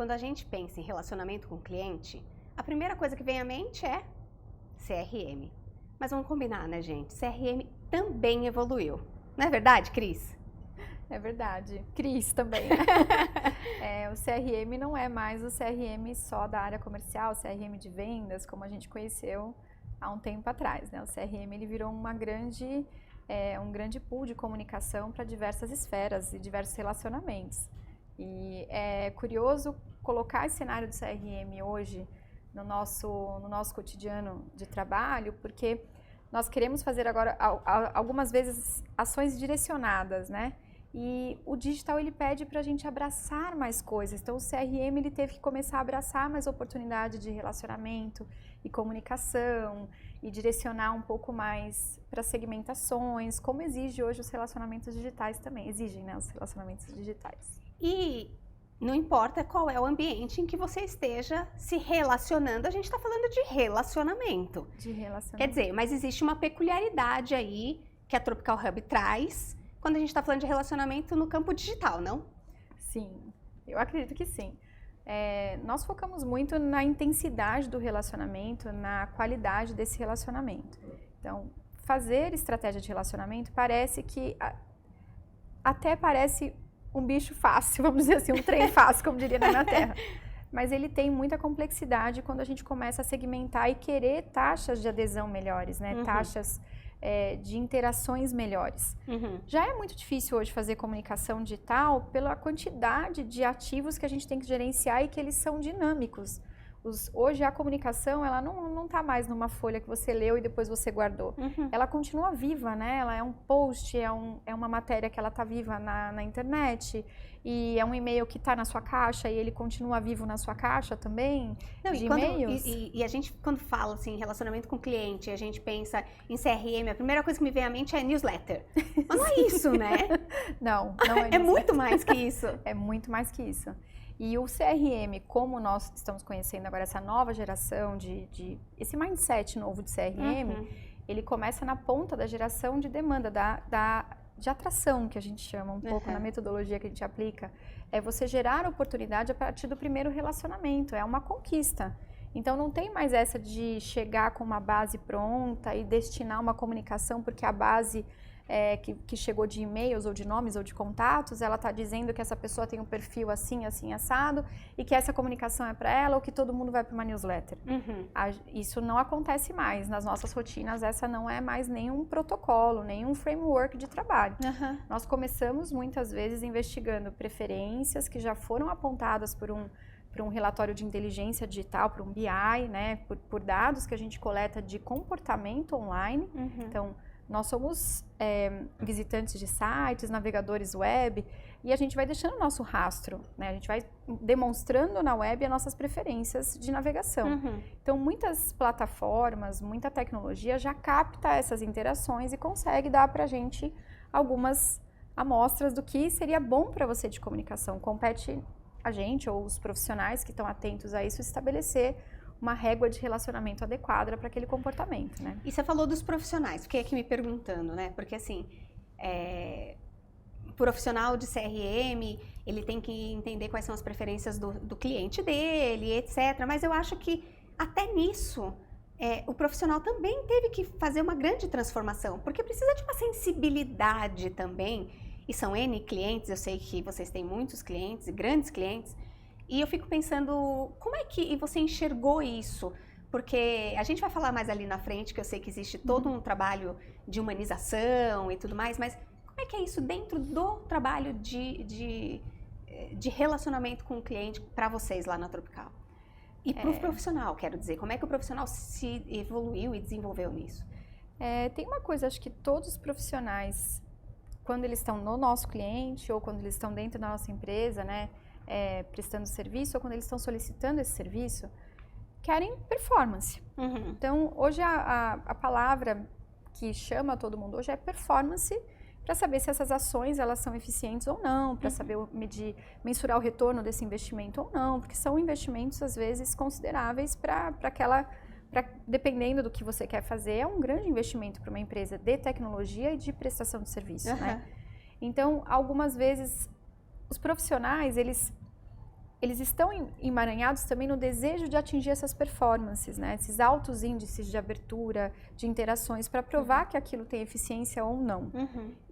quando a gente pensa em relacionamento com o cliente, a primeira coisa que vem à mente é CRM. Mas vamos combinar, né, gente? CRM também evoluiu. Não é verdade, Cris? É verdade. Cris também. O CRM não é mais o CRM só da área comercial, o CRM de vendas, como a gente conheceu há um tempo atrás, né? O CRM ele virou um grande pool de comunicação para diversas esferas e diversos relacionamentos. E é curioso colocar esse cenário do CRM hoje no nosso cotidiano de trabalho, porque nós queremos fazer agora algumas vezes ações direcionadas, né? E o digital ele pede para a gente abraçar mais coisas. Então o CRM ele teve que começar a abraçar mais oportunidade de relacionamento e comunicação e direcionar um pouco mais para segmentações, como exige hoje os relacionamentos digitais também. Exigem, né, os relacionamentos digitais. E não importa qual é o ambiente em que você esteja se relacionando, a gente está falando de relacionamento. Quer dizer, mas existe uma peculiaridade aí que a Tropical Hub traz quando a gente está falando de relacionamento no campo digital, não? Sim, eu acredito que sim. Nós focamos muito na intensidade do relacionamento, na qualidade desse relacionamento. Então, fazer estratégia de relacionamento até parece um bicho fácil, vamos dizer assim, um trem fácil, como diria na minha terra. Mas ele tem muita complexidade quando a gente começa a segmentar e querer taxas de adesão melhores, né? Uhum. Taxas de interações melhores. Uhum. Já é muito difícil hoje fazer comunicação digital pela quantidade de ativos que a gente tem que gerenciar e que eles são dinâmicos. Hoje a comunicação, ela não está mais numa folha que você leu e depois você guardou. Uhum. Ela continua viva, né? Ela é um post, é uma matéria que ela está viva na internet, e é um e-mail que está na sua caixa e ele continua vivo na sua caixa também, de e-mails. E a gente, quando fala assim, relacionamento com o cliente, a gente pensa em CRM, a primeira coisa que me vem à mente é newsletter. Mas não é isso, né? Não é. É muito mais que isso. É muito mais que isso. E o CRM, como nós estamos conhecendo agora essa nova geração esse mindset novo de CRM, uhum. Ele começa na ponta da geração de demanda, de atração, que a gente chama um pouco na metodologia que a gente aplica. É você gerar oportunidade a partir do primeiro relacionamento, é uma conquista. Então não tem mais essa de chegar com uma base pronta e destinar uma comunicação, porque a base que chegou de e-mails ou de nomes ou de contatos, ela está dizendo que essa pessoa tem um perfil assim, assim, assado, e que essa comunicação é para ela, ou que todo mundo vai para uma newsletter. Uhum. Isso não acontece mais. Nas nossas rotinas, essa não é mais nenhum protocolo, nenhum framework de trabalho. Uhum. Nós começamos muitas vezes investigando preferências que já foram apontadas por um relatório de inteligência digital, por um BI, né, por dados que a gente coleta de comportamento online. Uhum. Então, nós somos visitantes de sites, navegadores web, e a gente vai deixando o nosso rastro, né? A gente vai demonstrando na web as nossas preferências de navegação. Uhum. Então, muitas plataformas, muita tecnologia já capta essas interações e consegue dar para a gente algumas amostras do que seria bom para você de comunicação. Compete a gente ou os profissionais que estão atentos a isso estabelecer uma régua de relacionamento adequada para aquele comportamento, né? E você falou dos profissionais, fiquei aqui me perguntando, né? Porque assim, o profissional de CRM, ele tem que entender quais são as preferências do cliente dele, etc. Mas eu acho que até nisso, o profissional também teve que fazer uma grande transformação, porque precisa de uma sensibilidade também, e são N clientes, eu sei que vocês têm muitos clientes, grandes clientes, e eu fico pensando, como é que você enxergou isso? Porque a gente vai falar mais ali na frente, que eu sei que existe todo um trabalho de humanização e tudo mais, mas como é que é isso dentro do trabalho de relacionamento com o cliente para vocês lá na Tropical? E para o profissional, quero dizer, como é que o profissional se evoluiu e desenvolveu nisso? Tem uma coisa, acho que todos os profissionais, quando eles estão no nosso cliente ou quando eles estão dentro da nossa empresa, né, prestando serviço, ou quando eles estão solicitando esse serviço, querem performance. Uhum. Então, hoje a palavra que chama todo mundo hoje é performance, para saber se essas ações elas são eficientes ou não, para saber mensurar o retorno desse investimento ou não, porque são investimentos às vezes consideráveis dependendo do que você quer fazer, é um grande investimento para uma empresa de tecnologia e de prestação de serviço, né? Então, algumas vezes os profissionais, eles eles estão emaranhados também no desejo de atingir essas performances, né? Esses altos índices de abertura, de interações, para provar que aquilo tem eficiência ou não.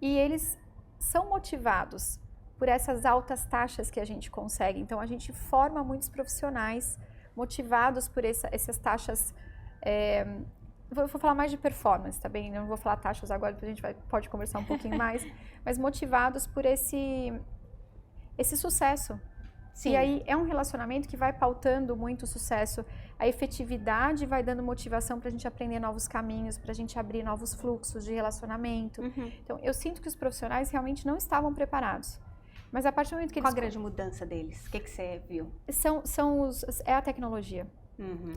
E eles são motivados por essas altas taxas que a gente consegue. Então, a gente forma muitos profissionais motivados por essas taxas. Vou falar mais de performance, tá bem? Não vou falar taxas agora, porque a gente pode conversar um pouquinho mais. Mas motivados por esse sucesso. Sim. E aí é um relacionamento que vai pautando muito o sucesso. A efetividade vai dando motivação para a gente aprender novos caminhos, para a gente abrir novos fluxos de relacionamento. Então, eu sinto que os profissionais realmente não estavam preparados. Mas a partir do momento que Qual eles... a grande mudança deles? O que você viu? É a tecnologia.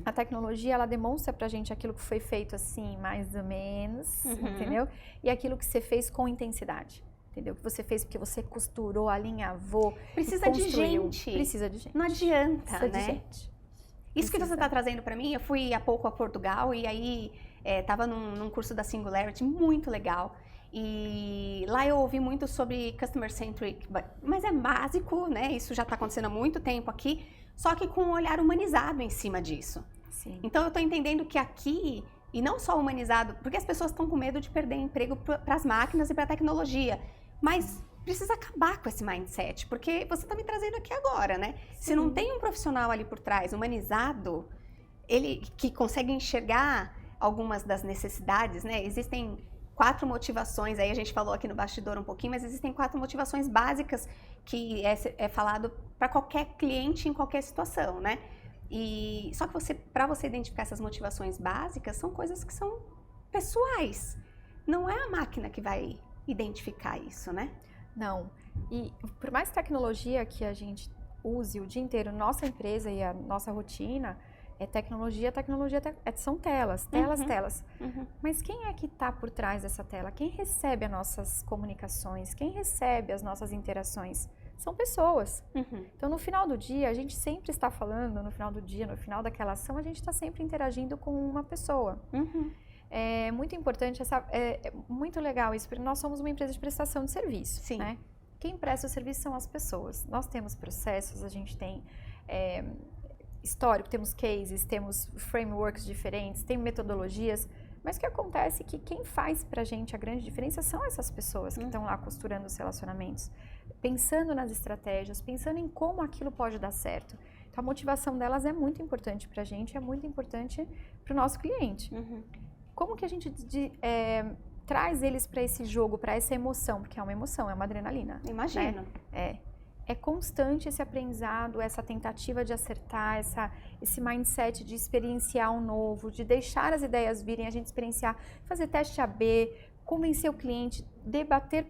A tecnologia, ela demonstra pra gente aquilo que foi feito assim, mais ou menos, entendeu? E aquilo que você fez com intensidade. Entendeu? Que você fez porque você costurou, alinhavou, Precisa de gente. Precisa de gente. Não adianta, Precisa né? de gente. Isso que você está trazendo para mim, eu fui há pouco a Portugal e aí estava num curso da Singularity muito legal. E lá eu ouvi muito sobre Customer Centric, mas é básico, né? Isso já está acontecendo há muito tempo aqui, só que com um olhar humanizado em cima disso. Sim. Então eu estou entendendo que aqui, e não só humanizado, porque as pessoas estão com medo de perder emprego para as máquinas e para a tecnologia, mas precisa acabar com esse mindset, porque você está me trazendo aqui agora, né? Sim. Se não tem um profissional ali por trás, humanizado, ele que consegue enxergar algumas das necessidades, né? Existem 4 motivações, aí a gente falou aqui no bastidor um pouquinho, mas existem 4 motivações básicas que é falado para qualquer cliente em qualquer situação, né? E só que para você identificar essas motivações básicas, são coisas que são pessoais. Não é a máquina que vai identificar isso, né? Não. E por mais tecnologia que a gente use o dia inteiro, nossa empresa e a nossa rotina tecnologia são telas. Mas quem é que está por trás dessa tela? Quem recebe as nossas comunicações? Quem recebe as nossas interações? São pessoas. Então, no final do dia, a gente sempre está falando, no final do dia, no final daquela ação, a gente está sempre interagindo com uma pessoa. É muito importante, é muito legal isso, porque nós somos uma empresa de prestação de serviço. Sim. Né? Quem presta o serviço são as pessoas. Nós temos processos, a gente tem histórico, temos cases, temos frameworks diferentes, tem metodologias, mas o que acontece é que quem faz pra gente a grande diferença são essas pessoas que estão lá costurando os relacionamentos, pensando nas estratégias, pensando em como aquilo pode dar certo. Então, a motivação delas é muito importante pra gente, é muito importante pro nosso cliente. Como que a gente traz eles para esse jogo, para essa emoção? Porque é uma emoção, é uma adrenalina. Imagino. Né? É constante esse aprendizado, essa tentativa de acertar, esse mindset de experienciar o novo, de deixar as ideias virem, a gente experienciar, fazer teste AB, convencer o cliente, debater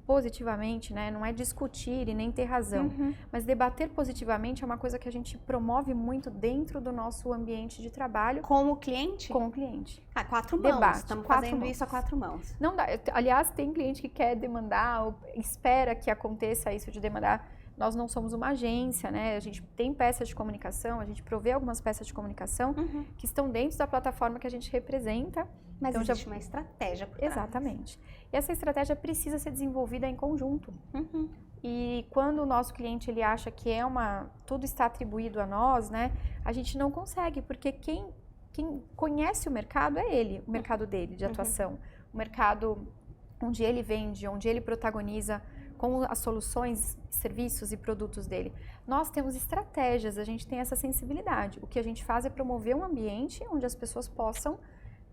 positivamente, né? Não é discutir e nem ter razão, mas debater positivamente é uma coisa que a gente promove muito dentro do nosso ambiente de trabalho. Com o cliente? Com o cliente. 4 mãos. Debate, Estamos 4 fazendo mãos. isso a 4 mãos. Não dá. Aliás, tem cliente que quer demandar, ou espera que aconteça isso de demandar. Nós não somos uma agência, né? A gente tem peças de comunicação, a gente provê algumas peças de comunicação que estão dentro da plataforma que a gente representa. Mas então, existe uma estratégia por trás. Exatamente. E essa estratégia precisa ser desenvolvida em conjunto. E quando o nosso cliente ele acha que tudo está atribuído a nós, né? A gente não consegue, porque quem conhece o mercado é ele, o mercado dele, de atuação. O mercado onde ele vende, onde ele protagoniza com as soluções, serviços e produtos dele. Nós temos estratégias, a gente tem essa sensibilidade. O que a gente faz é promover um ambiente onde as pessoas possam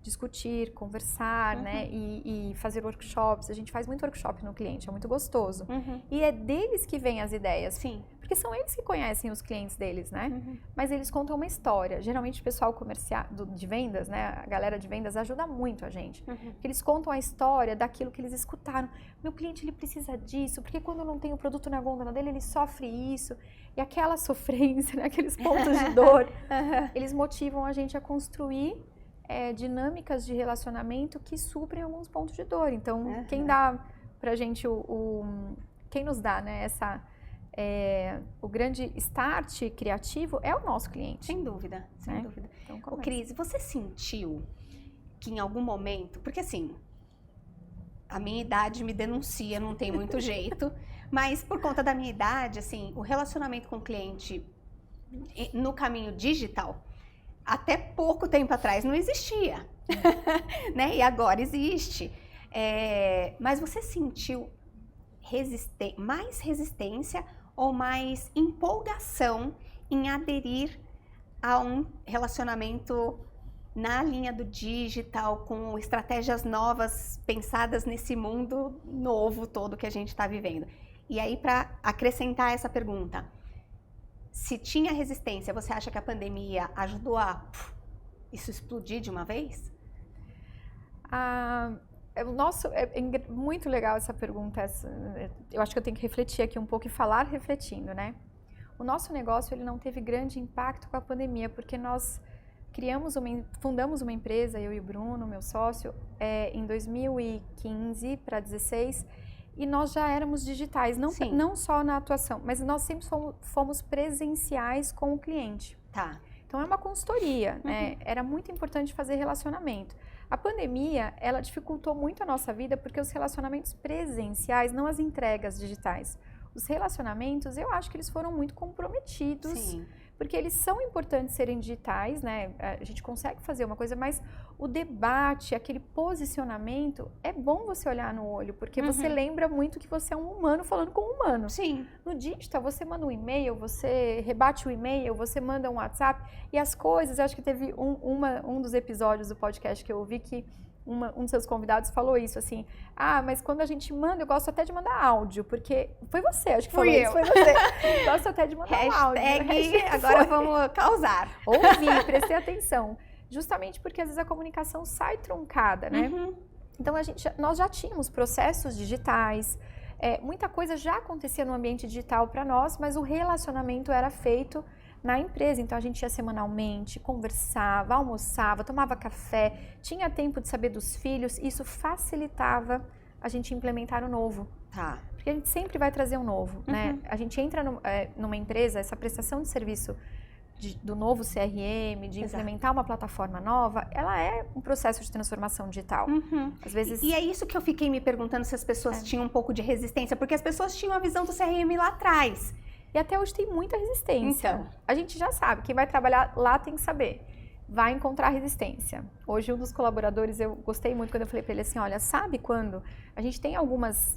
discutir, conversar, né, e fazer workshops. A gente faz muito workshop no cliente, é muito gostoso. E é deles que vêm as ideias. Sim. Porque são eles que conhecem os clientes deles, né? Mas eles contam uma história. Geralmente o pessoal comercial de vendas, né, a galera de vendas ajuda muito a gente. Porque eles contam a história daquilo que eles escutaram. Meu cliente, ele precisa disso, porque quando não tem o produto na gôndola dele, ele sofre isso. E aquela sofrência, né, aqueles pontos de dor, eles motivam a gente a construir dinâmicas de relacionamento que suprem alguns pontos de dor. Então, quem dá pra gente quem nos dá, né, o grande start criativo é o nosso cliente. Sem dúvida, sem dúvida. Então, Cris, você sentiu que em algum momento, porque assim, a minha idade me denuncia, não tem muito jeito, Mas por conta da minha idade, assim, o relacionamento com o cliente no caminho digital, até pouco tempo atrás não existia, né? E agora existe. Mas você sentiu mais resistência ou mais empolgação em aderir a um relacionamento na linha do digital, com estratégias novas pensadas nesse mundo novo todo que a gente está vivendo? E aí, para acrescentar essa pergunta, se tinha resistência, você acha que a pandemia ajudou a isso explodir de uma vez? É muito legal essa pergunta. Eu acho que eu tenho que refletir aqui um pouco e falar refletindo, né? O nosso negócio ele não teve grande impacto com a pandemia, porque nós fundamos uma empresa, eu e o Bruno, meu sócio, em 2015 para 2016, e nós já éramos digitais, não só na atuação, mas nós sempre fomos presenciais com o cliente. Tá. Então é uma consultoria, né? Era muito importante fazer relacionamento. A pandemia, ela dificultou muito a nossa vida porque os relacionamentos presenciais, não as entregas digitais, os relacionamentos, eu acho que eles foram muito comprometidos. Sim. Porque eles são importantes serem digitais, né? A gente consegue fazer uma coisa, mas o debate, aquele posicionamento, é bom você olhar no olho, porque você lembra muito que você é um humano falando com um humano. Sim. No digital, você manda um e-mail, você rebate o e-mail, você manda um WhatsApp, e as coisas, eu acho que teve um dos episódios do podcast que eu ouvi que um dos seus convidados falou isso, assim, mas quando a gente manda, eu gosto até de mandar áudio, porque foi você, acho que falou isso, foi você. Gosto até de mandar um áudio. Agora vamos causar. Ouvi, prestei atenção. Justamente porque às vezes a comunicação sai truncada, né? Então nós já tínhamos processos digitais, muita coisa já acontecia no ambiente digital para nós, mas o relacionamento era feito na empresa, então a gente ia semanalmente, conversava, almoçava, tomava café, tinha tempo de saber dos filhos, isso facilitava a gente implementar o novo. Tá. Porque a gente sempre vai trazer um novo, né? A gente entra numa empresa, essa prestação de serviço do novo CRM, de implementar uma plataforma nova, ela é um processo de transformação digital. Às vezes... E é isso que eu fiquei me perguntando se as pessoas tinham um pouco de resistência, porque as pessoas tinham a visão do CRM lá atrás. E até hoje tem muita resistência. Então. A gente já sabe, quem vai trabalhar lá tem que saber. Vai encontrar resistência. Hoje, um dos colaboradores, eu gostei muito quando eu falei para ele assim, olha, sabe quando a gente tem algumas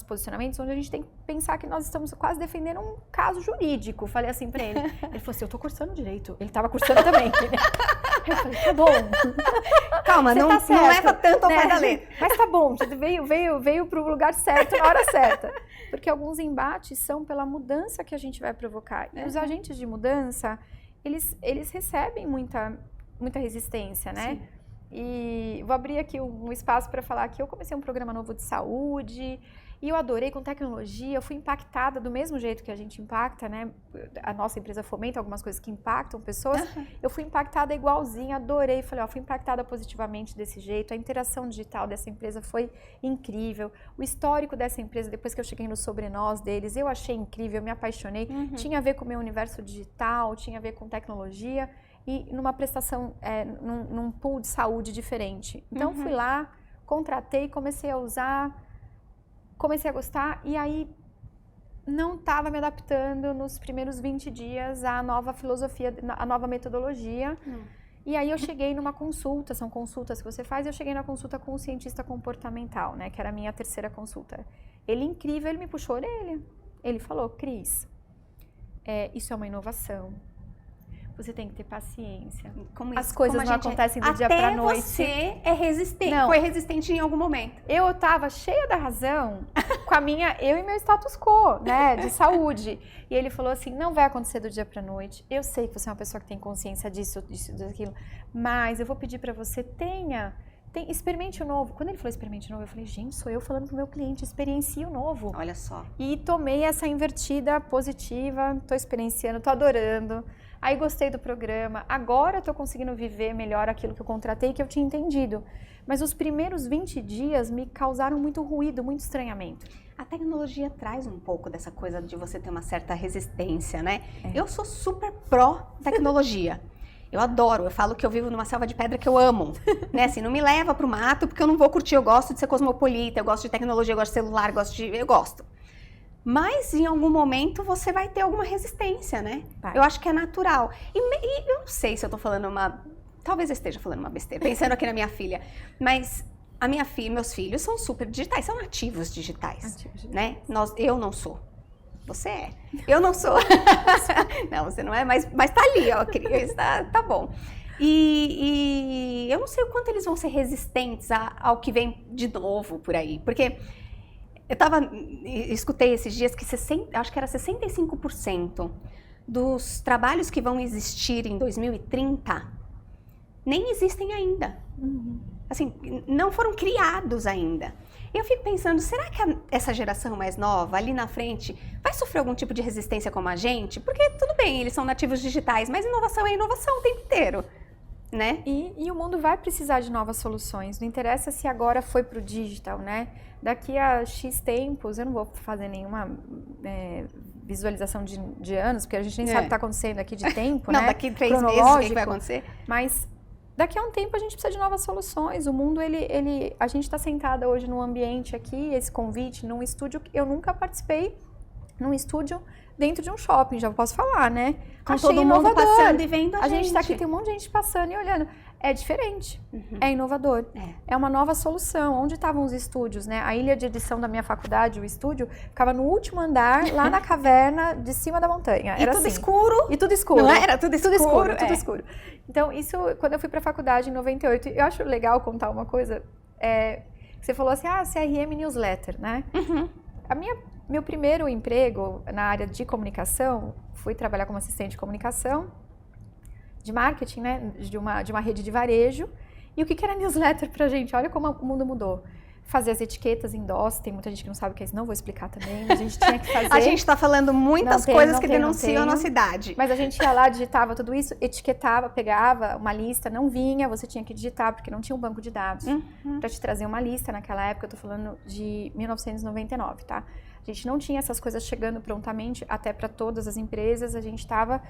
posicionamentos onde a gente tem que pensar que nós estamos quase defendendo um caso jurídico. Falei assim para ele. Ele falou assim, eu tô cursando direito. Ele tava cursando também. Eu falei, tá bom. Calma, não leva tanto ao pé da letra. Mas tá bom, veio pro lugar certo na hora certa. Porque alguns embates são pela mudança que a gente vai provocar. E os agentes de mudança, eles recebem muita resistência, né? Sim. E vou abrir aqui um espaço para falar que eu comecei um programa novo de saúde e eu adorei com tecnologia, eu fui impactada do mesmo jeito que a gente impacta, né? A nossa empresa fomenta algumas coisas que impactam pessoas, eu fui impactada igualzinha, adorei, falei, fui impactada positivamente desse jeito, a interação digital dessa empresa foi incrível, o histórico dessa empresa, depois que eu cheguei no sobrenós deles, eu achei incrível, eu me apaixonei, tinha a ver com o meu universo digital, tinha a ver com tecnologia, e numa prestação, num pool de saúde diferente. Então, fui lá, contratei, comecei a usar, comecei a gostar, e aí não estava me adaptando nos primeiros 20 dias à nova filosofia, à nova metodologia. E aí eu cheguei numa consulta, são consultas que você faz, eu cheguei na consulta com um cientista comportamental, né, que era a minha terceira consulta. Ele, incrível, ele me puxou a orelha. Ele falou, Cris, isso é uma inovação. Você tem que ter paciência. As coisas não acontecem do dia pra noite. Você é resistente. Não. Foi resistente em algum momento. Eu tava cheia da razão com eu e meu status quo, né, de saúde. E ele falou assim, não vai acontecer do dia pra noite. Eu sei que você é uma pessoa que tem consciência disso, daquilo, mas eu vou pedir pra você, experimente o novo. Quando ele falou experimente o novo, eu falei, gente, sou eu falando pro meu cliente, experiencie o novo. Olha só. E tomei essa invertida positiva, tô experienciando, tô adorando. Aí gostei do programa, agora estou conseguindo viver melhor aquilo que eu contratei, que eu tinha entendido. Mas os primeiros 20 dias me causaram muito ruído, muito estranhamento. A tecnologia traz um pouco dessa coisa de você ter uma certa resistência, né? Eu sou super pró-tecnologia. Eu adoro, eu falo que eu vivo numa selva de pedra que eu amo, né? Assim, não me leva pro mato porque eu não vou curtir, eu gosto de ser cosmopolita, eu gosto de tecnologia, eu gosto de celular, eu gosto. mas em algum momento você vai ter alguma resistência, né? Vai. Eu acho que é natural. E eu não sei se eu tô falando talvez eu esteja falando uma besteira, pensando aqui na minha filha, mas meus filhos são super digitais, são nativos digitais, né? Eu não sou. Você é. Eu não sou. Não, você não é, mas tá ali, ó, criança, tá bom. E eu não sei o quanto eles vão ser resistentes ao que vem de novo por aí, porque escutei esses dias que acho que era 65% dos trabalhos que vão existir em 2030 nem existem ainda. Assim, não foram criados ainda. Eu fico pensando, será que essa geração mais nova, ali na frente, vai sofrer algum tipo de resistência como a gente? Porque tudo bem, eles são nativos digitais, mas inovação é inovação o tempo inteiro, né? E o mundo vai precisar de novas soluções. Não interessa se agora foi pro digital, né? Daqui a X tempos, eu não vou fazer nenhuma visualização de anos, porque a gente nem sabe o que está acontecendo aqui de tempo, não, né? Daqui 3 meses o que vai acontecer? Mas daqui a um tempo a gente precisa de novas soluções. O mundo, a gente está sentada hoje num ambiente aqui, esse convite, num estúdio que eu nunca participei, num estúdio dentro de um shopping, já posso falar, né? Com todo mundo passando e vendo a gente. A gente está aqui, tem um monte de gente passando e olhando. É diferente, é inovador, é uma nova solução. Onde estavam os estúdios, né? A ilha de edição da minha faculdade, o estúdio, ficava no último andar, lá na caverna de cima da montanha. Era tudo escuro. E tudo escuro. Não era? Tudo escuro. Tudo escuro. Então, isso, quando eu fui para a faculdade em 98, eu acho legal contar uma coisa. Você falou assim, CRM Newsletter, né? Meu primeiro emprego na área de comunicação, fui trabalhar como assistente de comunicação, de marketing, né, de uma rede de varejo. E o que era newsletter pra gente? Olha como o mundo mudou. Fazer as etiquetas em DOS, tem muita gente que não sabe o que é isso, não vou explicar também, mas a gente tinha que fazer. A gente tá falando muitas coisas que denunciam a nossa idade. Mas a gente ia lá, digitava tudo isso, etiquetava, pegava uma lista, não vinha, você tinha que digitar, porque não tinha um banco de dados para te trazer uma lista naquela época, eu tô falando de 1999, tá? A gente não tinha essas coisas chegando prontamente até para todas as empresas, a gente estava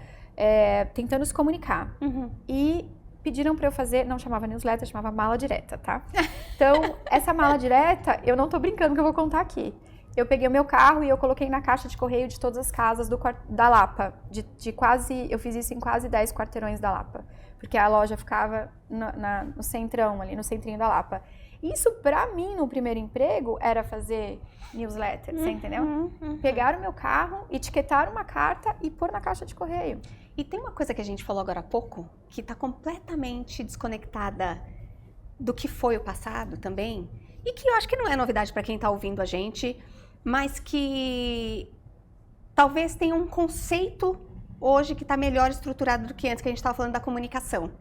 tentando se comunicar. E pediram para eu fazer, não chamava newsletter, chamava mala direta, tá? Então, essa mala direta, eu não tô brincando que eu vou contar aqui. Eu peguei o meu carro e eu coloquei na caixa de correio de todas as casas da Lapa. Eu fiz isso em quase 10 quarteirões da Lapa. Porque a loja ficava no centrão ali, no centrinho da Lapa. Isso, pra mim, no primeiro emprego, era fazer newsletter, você entendeu? Pegar o meu carro, etiquetar uma carta e pôr na caixa de correio. E tem uma coisa que a gente falou agora há pouco, que está completamente desconectada do que foi o passado também, e que eu acho que não é novidade para quem está ouvindo a gente, mas que talvez tenha um conceito hoje que está melhor estruturado do que antes, que a gente estava falando da comunicação,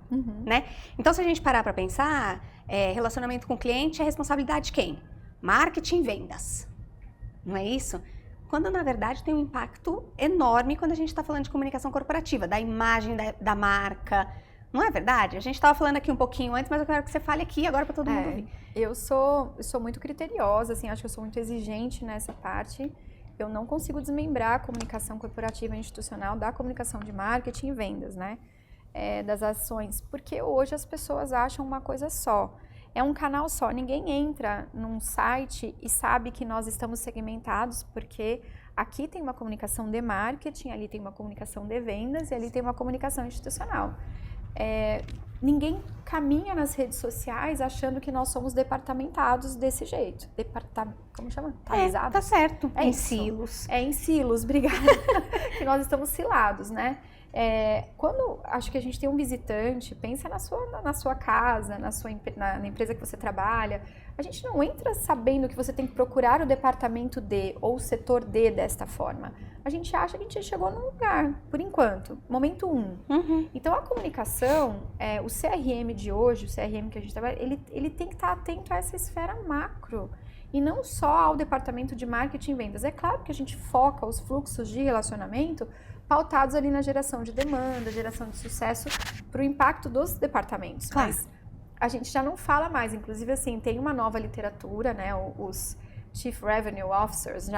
né? Então, se a gente parar para pensar, relacionamento com o cliente é responsabilidade de quem? Marketing e vendas, não é isso? Quando, na verdade, tem um impacto enorme quando a gente está falando de comunicação corporativa, da imagem da marca. Não é verdade? A gente estava falando aqui um pouquinho antes, mas eu quero que você fale aqui agora para todo mundo ouvir. Eu sou muito criteriosa, assim, acho que eu sou muito exigente nessa parte. Eu não consigo desmembrar a comunicação corporativa e institucional da comunicação de marketing e vendas, né? Das ações, porque hoje as pessoas acham uma coisa só. É um canal só, ninguém entra num site e sabe que nós estamos segmentados, porque aqui tem uma comunicação de marketing, ali tem uma comunicação de vendas e ali tem uma comunicação institucional. Ninguém caminha nas redes sociais achando que nós somos departamentados desse jeito. Como chama? Tá certo. Em silos. Em silos, obrigada. Que nós estamos silados, né? Quando acho que a gente tem um visitante, pensa na sua casa, na empresa que você trabalha, a gente não entra sabendo que você tem que procurar o departamento D ou o setor D desta forma. A gente acha que a gente chegou num lugar, por enquanto, momento 1. Então a comunicação, o CRM de hoje, o CRM que a gente trabalha, ele tem que estar atento a essa esfera macro. E não só ao departamento de marketing e vendas. É claro que a gente foca os fluxos de relacionamento pautados ali na geração de demanda, geração de sucesso para o impacto dos departamentos. Claro. Mas a gente já não fala mais, inclusive assim, tem uma nova literatura, né, os Chief Revenue Officers,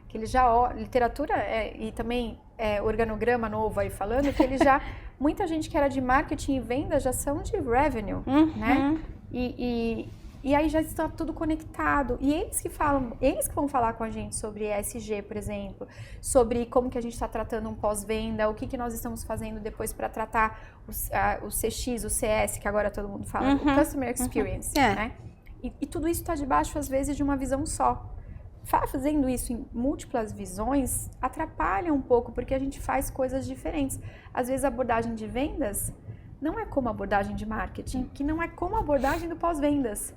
que eles já, literatura e também organograma novo aí falando, que eles já, muita gente que era de marketing e vendas já são de revenue, né? E E aí já está tudo conectado. E eles que vão falar com a gente sobre ESG, por exemplo, sobre como que a gente está tratando um pós-venda, o que nós estamos fazendo depois para tratar o CX, o CS, que agora todo mundo fala, o Customer Experience, né? E tudo isso está debaixo, às vezes, de uma visão só. Fazendo isso em múltiplas visões atrapalha um pouco, porque a gente faz coisas diferentes. Às vezes a abordagem de vendas não é como a abordagem de marketing, que não é como a abordagem do pós-vendas.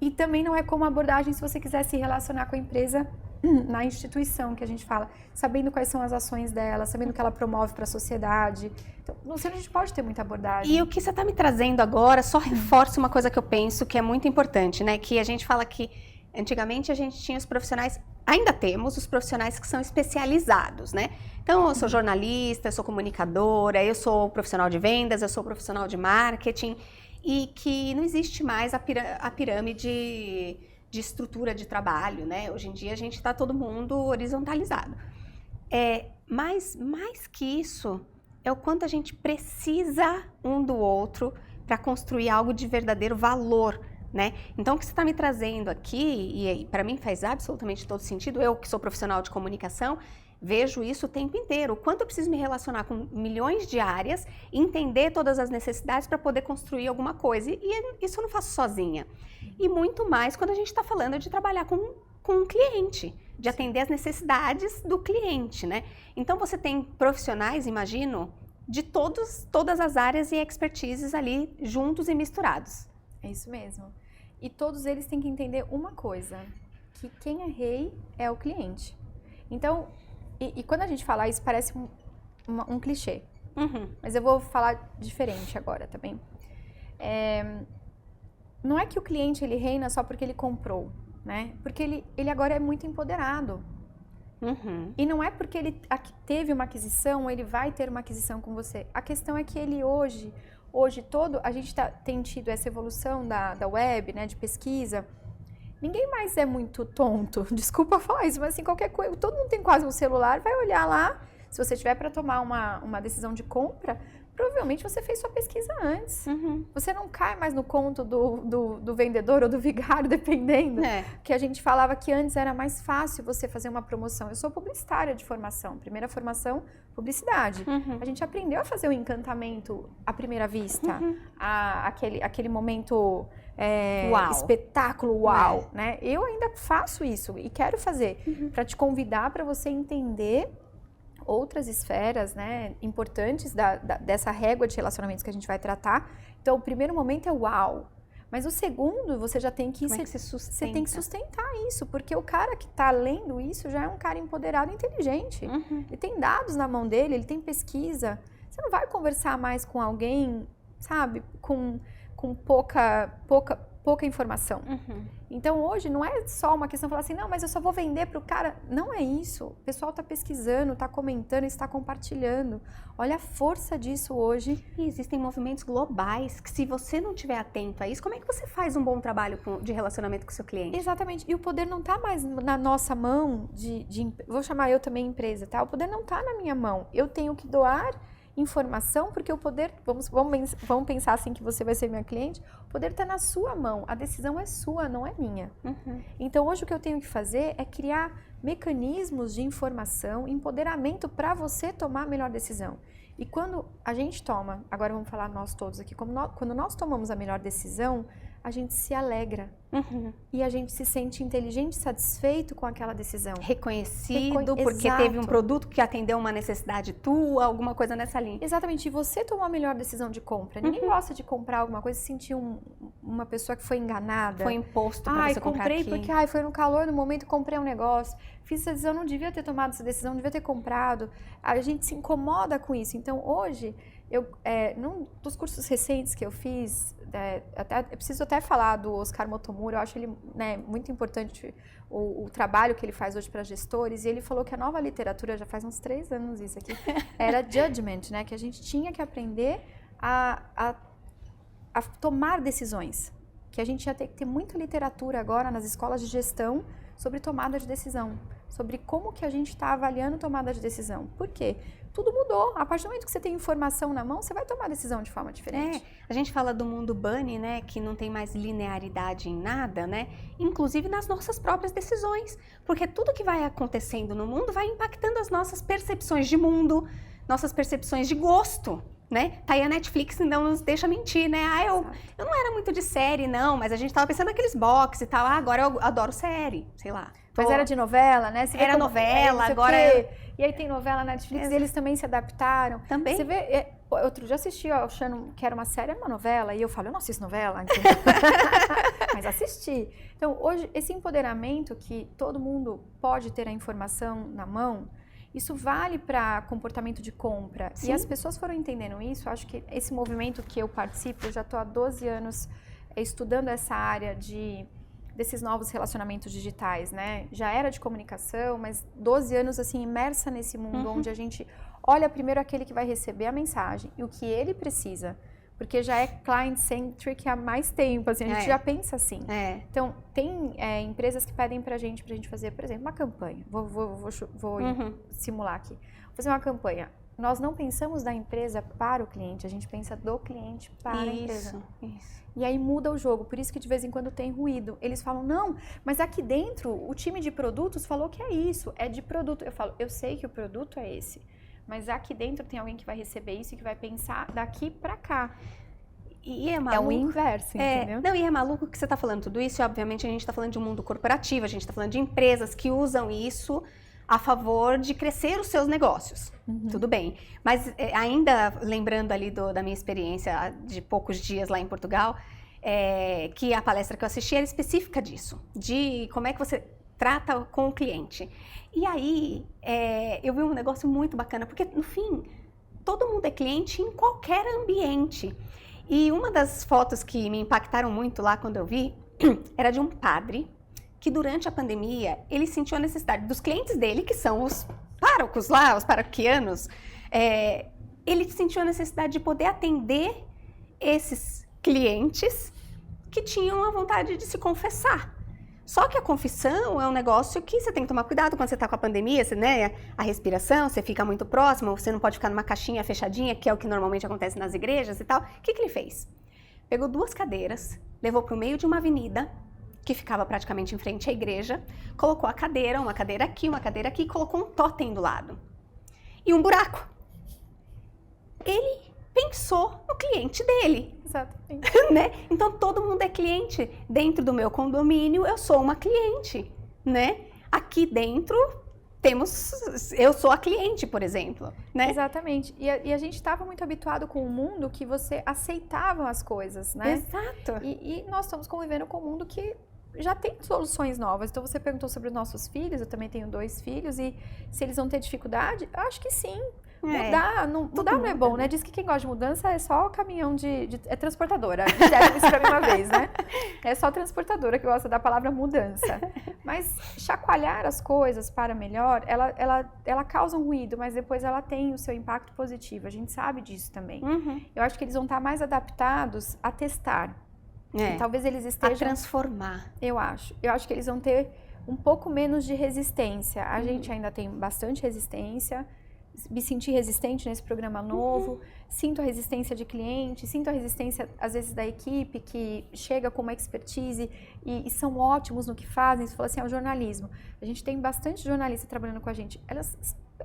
E também não é como a abordagem se você quiser se relacionar com a empresa na instituição, que a gente fala, sabendo quais são as ações dela, sabendo o que ela promove para a sociedade. Então, não sei, a gente pode ter muita abordagem. E o que você está me trazendo agora só reforça uma coisa que eu penso que é muito importante, né? Que a gente fala que antigamente a gente tinha os profissionais, ainda temos os profissionais que são especializados, né? Então, eu sou jornalista, eu sou comunicadora, eu sou profissional de vendas, eu sou profissional de marketing, e que não existe mais a pirâmide de estrutura de trabalho, né? Hoje em dia a gente está todo mundo horizontalizado. Mas mais que isso, é o quanto a gente precisa um do outro para construir algo de verdadeiro valor, né? Então, o que você está me trazendo aqui, e para mim faz absolutamente todo sentido, eu que sou profissional de comunicação, vejo isso o tempo inteiro, o quanto eu preciso me relacionar com milhões de áreas, entender todas as necessidades para poder construir alguma coisa, e isso eu não faço sozinha. E muito mais quando a gente está falando de trabalhar com um cliente, de atender as necessidades do cliente, né? Então, você tem profissionais, imagino, de todas as áreas e expertises ali juntos e misturados. É isso mesmo. E todos eles têm que entender uma coisa, que quem é rei é o cliente. Então, e quando a gente fala isso, parece um clichê. Mas eu vou falar diferente agora também. Não é que o cliente ele reina só porque ele comprou, né? Porque ele agora é muito empoderado. E não é porque ele teve uma aquisição, ele vai ter uma aquisição com você. A questão é que ele hoje a gente tem tido essa evolução da web, né, de pesquisa. Ninguém mais é muito tonto, desculpa falar isso, mas assim, qualquer coisa, todo mundo tem quase um celular, vai olhar lá, se você tiver para tomar uma decisão de compra, provavelmente você fez sua pesquisa antes. Você não cai mais no conto do vendedor ou do vigário, dependendo. Que a gente falava que antes era mais fácil você fazer uma promoção. Eu sou publicitária de formação, primeira formação, publicidade. A gente aprendeu a fazer o encantamento à primeira vista, aquele momento espetáculo, uau, né? Eu ainda faço isso e quero fazer para te convidar para você entender outras esferas, né, importantes dessa régua de relacionamentos que a gente vai tratar. Então, o primeiro momento é uau, mas o segundo você já tem que... Você tem que sustentar isso, porque o cara que está lendo isso já é um cara empoderado e inteligente. Ele tem dados na mão dele, ele tem pesquisa. Você não vai conversar mais com alguém, sabe, com pouca informação. Então, hoje, não é só uma questão de falar assim, não, mas eu só vou vender para o cara. Não é isso. O pessoal está pesquisando, está comentando, está compartilhando. Olha a força disso hoje. E existem movimentos globais que, se você não estiver atento a isso, como é que você faz um bom trabalho de relacionamento com o seu cliente? Exatamente. E o poder não está mais na nossa mão vou chamar eu também empresa, tá? O poder não está na minha mão. Eu tenho que doar informação, porque o poder, vamos pensar assim que você vai ser minha cliente, o poder está na sua mão, a decisão é sua, não é minha. Então hoje o que eu tenho que fazer é criar mecanismos de informação, empoderamento para você tomar a melhor decisão. E quando a gente toma, agora vamos falar nós todos aqui, quando nós tomamos a melhor decisão, a gente se alegra e a gente se sente inteligente e satisfeito com aquela decisão. Reconhecido porque teve um produto que atendeu uma necessidade tua, alguma coisa nessa linha. Exatamente, e você tomou a melhor decisão de compra. Ninguém gosta de comprar alguma coisa e sentir uma pessoa que foi enganada. Foi imposto para você comprar aqui. Comprei porque foi no calor, no momento comprei um negócio. Fiz essa decisão, não devia ter tomado essa decisão, devia ter comprado. A gente se incomoda com isso. Então, hoje, num dos cursos recentes que eu fiz, eu preciso até falar do Oscar Motomura, eu acho ele, né, muito importante o trabalho que ele faz hoje para gestores, e ele falou que a nova literatura, já faz uns 3 anos isso aqui, era judgment, né, que a gente tinha que aprender a tomar decisões, que a gente ia ter que ter muita literatura agora nas escolas de gestão sobre tomada de decisão, sobre como que a gente está avaliando tomada de decisão. Por quê? Tudo mudou. A partir do momento que você tem informação na mão, você vai tomar decisão de forma diferente. A gente fala do mundo bunny, né, que não tem mais linearidade em nada, né, inclusive nas nossas próprias decisões, porque tudo que vai acontecendo no mundo vai impactando as nossas percepções de mundo, nossas percepções de gosto, né? Tá aí a Netflix não nos deixa mentir, né? Eu não era muito de série, não, mas a gente tava pensando naqueles box e tal, agora eu adoro série, sei lá. Mas era de novela, né? Você era novela, agora... E aí tem novela na Netflix, e eles também se adaptaram. Também. Você vê, outro dia assisti, ó, achando que era uma série, era uma novela, e eu falo, eu não assisto novela, mas assisti. Então, hoje, esse empoderamento que todo mundo pode ter a informação na mão, isso vale para comportamento de compra. Sim. E as pessoas foram entendendo isso. Acho que esse movimento que eu participo, eu já estou há 12 anos estudando essa área desses novos relacionamentos digitais, né? Já era de comunicação, mas 12 anos assim imersa nesse mundo, onde a gente olha primeiro aquele que vai receber a mensagem e o que ele precisa. Porque já é client-centric há mais tempo, assim, a gente já pensa assim. Então, tem empresas que pedem pra gente fazer, por exemplo, uma campanha. Vou simular aqui. Vou fazer uma campanha. Nós não pensamos da empresa para o cliente, a gente pensa do cliente para a empresa. Isso. E aí muda o jogo, por isso que de vez em quando tem ruído. Eles falam, não, mas aqui dentro o time de produtos falou que é isso, é de produto. Eu falo, eu sei que o produto é esse. Mas aqui dentro tem alguém que vai receber isso e que vai pensar daqui pra cá. E é maluco. É o inverso, entendeu? Não, e é maluco que você tá falando tudo isso, e obviamente a gente tá falando de um mundo corporativo, a gente tá falando de empresas que usam isso a favor de crescer os seus negócios. Tudo bem. Mas ainda lembrando ali da minha experiência de poucos dias lá em Portugal, que a palestra que eu assisti era específica disso, de como é que você trata com o cliente. E aí, eu vi um negócio muito bacana, porque no fim, todo mundo é cliente em qualquer ambiente. E uma das fotos que me impactaram muito lá quando eu vi, era de um padre, que durante a pandemia, ele sentiu a necessidade dos clientes dele, que são os párocos lá, os paroquianos, ele sentiu a necessidade de poder atender esses clientes que tinham a vontade de se confessar. Só que a confissão é um negócio que você tem que tomar cuidado quando você está com a pandemia, né? A respiração, você fica muito próximo, você não pode ficar numa caixinha fechadinha, que é o que normalmente acontece nas igrejas e tal. O que ele fez? Pegou 2 cadeiras, levou para o meio de uma avenida, que ficava praticamente em frente à igreja, colocou uma cadeira aqui, e colocou um totem do lado. E um buraco. Ele pensou no cliente dele. Exatamente. Né? Então, todo mundo é cliente. Dentro do meu condomínio, eu sou uma cliente, né? Aqui dentro, eu sou a cliente, por exemplo, né? Exatamente. E a gente estava muito habituado com um mundo que você aceitava as coisas, né? Exato. E nós estamos convivendo com um mundo que já tem soluções novas. Então, você perguntou sobre os nossos filhos, eu também tenho 2 filhos, e se eles vão ter dificuldade, eu acho que sim. Mudar não é bom, né? Diz que quem gosta de mudança é só caminhão é transportadora. Disseram isso pra mim uma vez, né? É só transportadora que gosta da palavra mudança. Mas chacoalhar as coisas para melhor, ela causa um ruído, mas depois ela tem o seu impacto positivo. A gente sabe disso também. Eu acho que eles vão estar mais adaptados a testar. E talvez eles estejam... A transformar. Eu acho que eles vão ter um pouco menos de resistência. A gente ainda tem bastante resistência. Me senti resistente nesse programa novo, sinto a resistência de cliente, sinto a resistência, às vezes, da equipe que chega com uma expertise e são ótimos no que fazem. Você fala assim, o jornalismo. A gente tem bastante jornalista trabalhando com a gente. Elas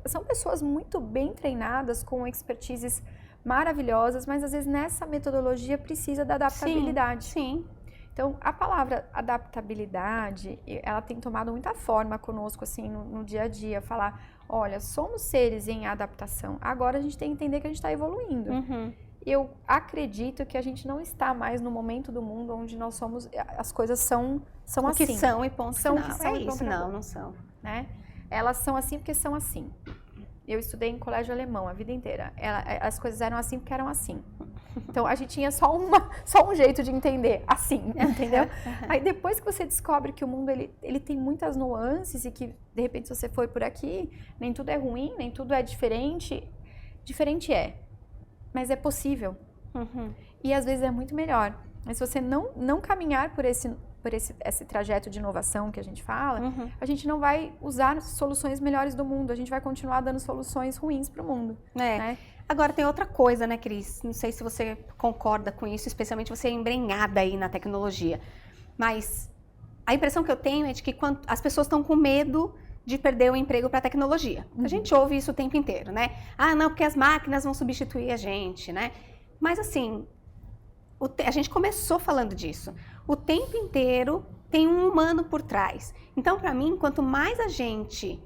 são pessoas muito bem treinadas, com expertises maravilhosas, mas às vezes nessa metodologia precisa da adaptabilidade. Sim. Então, a palavra adaptabilidade, ela tem tomado muita forma conosco, assim, no dia a dia. Falar, olha, somos seres em adaptação. Agora a gente tem que entender que a gente está evoluindo. Eu acredito que a gente não está mais no momento do mundo onde nós somos, as coisas são assim. O que são e ponto final. Não são. Né? Elas são assim porque são assim. Eu estudei em colégio alemão a vida inteira. As coisas eram assim porque eram assim. Então, a gente tinha só um jeito de entender, assim, entendeu? Aí, depois que você descobre que o mundo, ele tem muitas nuances e que, de repente, se você for por aqui, nem tudo é ruim, nem tudo é diferente. Diferente é, mas é possível. E, às vezes, é muito melhor. Mas se você não caminhar por esse trajeto de inovação que a gente fala, a gente não vai usar soluções melhores do mundo, a gente vai continuar dando soluções ruins para o mundo. Né? Agora tem outra coisa, né, Cris? Não sei se você concorda com isso, especialmente você é embrenhada aí na tecnologia. Mas a impressão que eu tenho é de que as pessoas estão com medo de perder o emprego para a tecnologia. A gente ouve isso o tempo inteiro, né? Ah, não, porque as máquinas vão substituir a gente, né? Mas assim, a gente começou falando disso. O tempo inteiro tem um humano por trás. Então, para mim, quanto mais a gente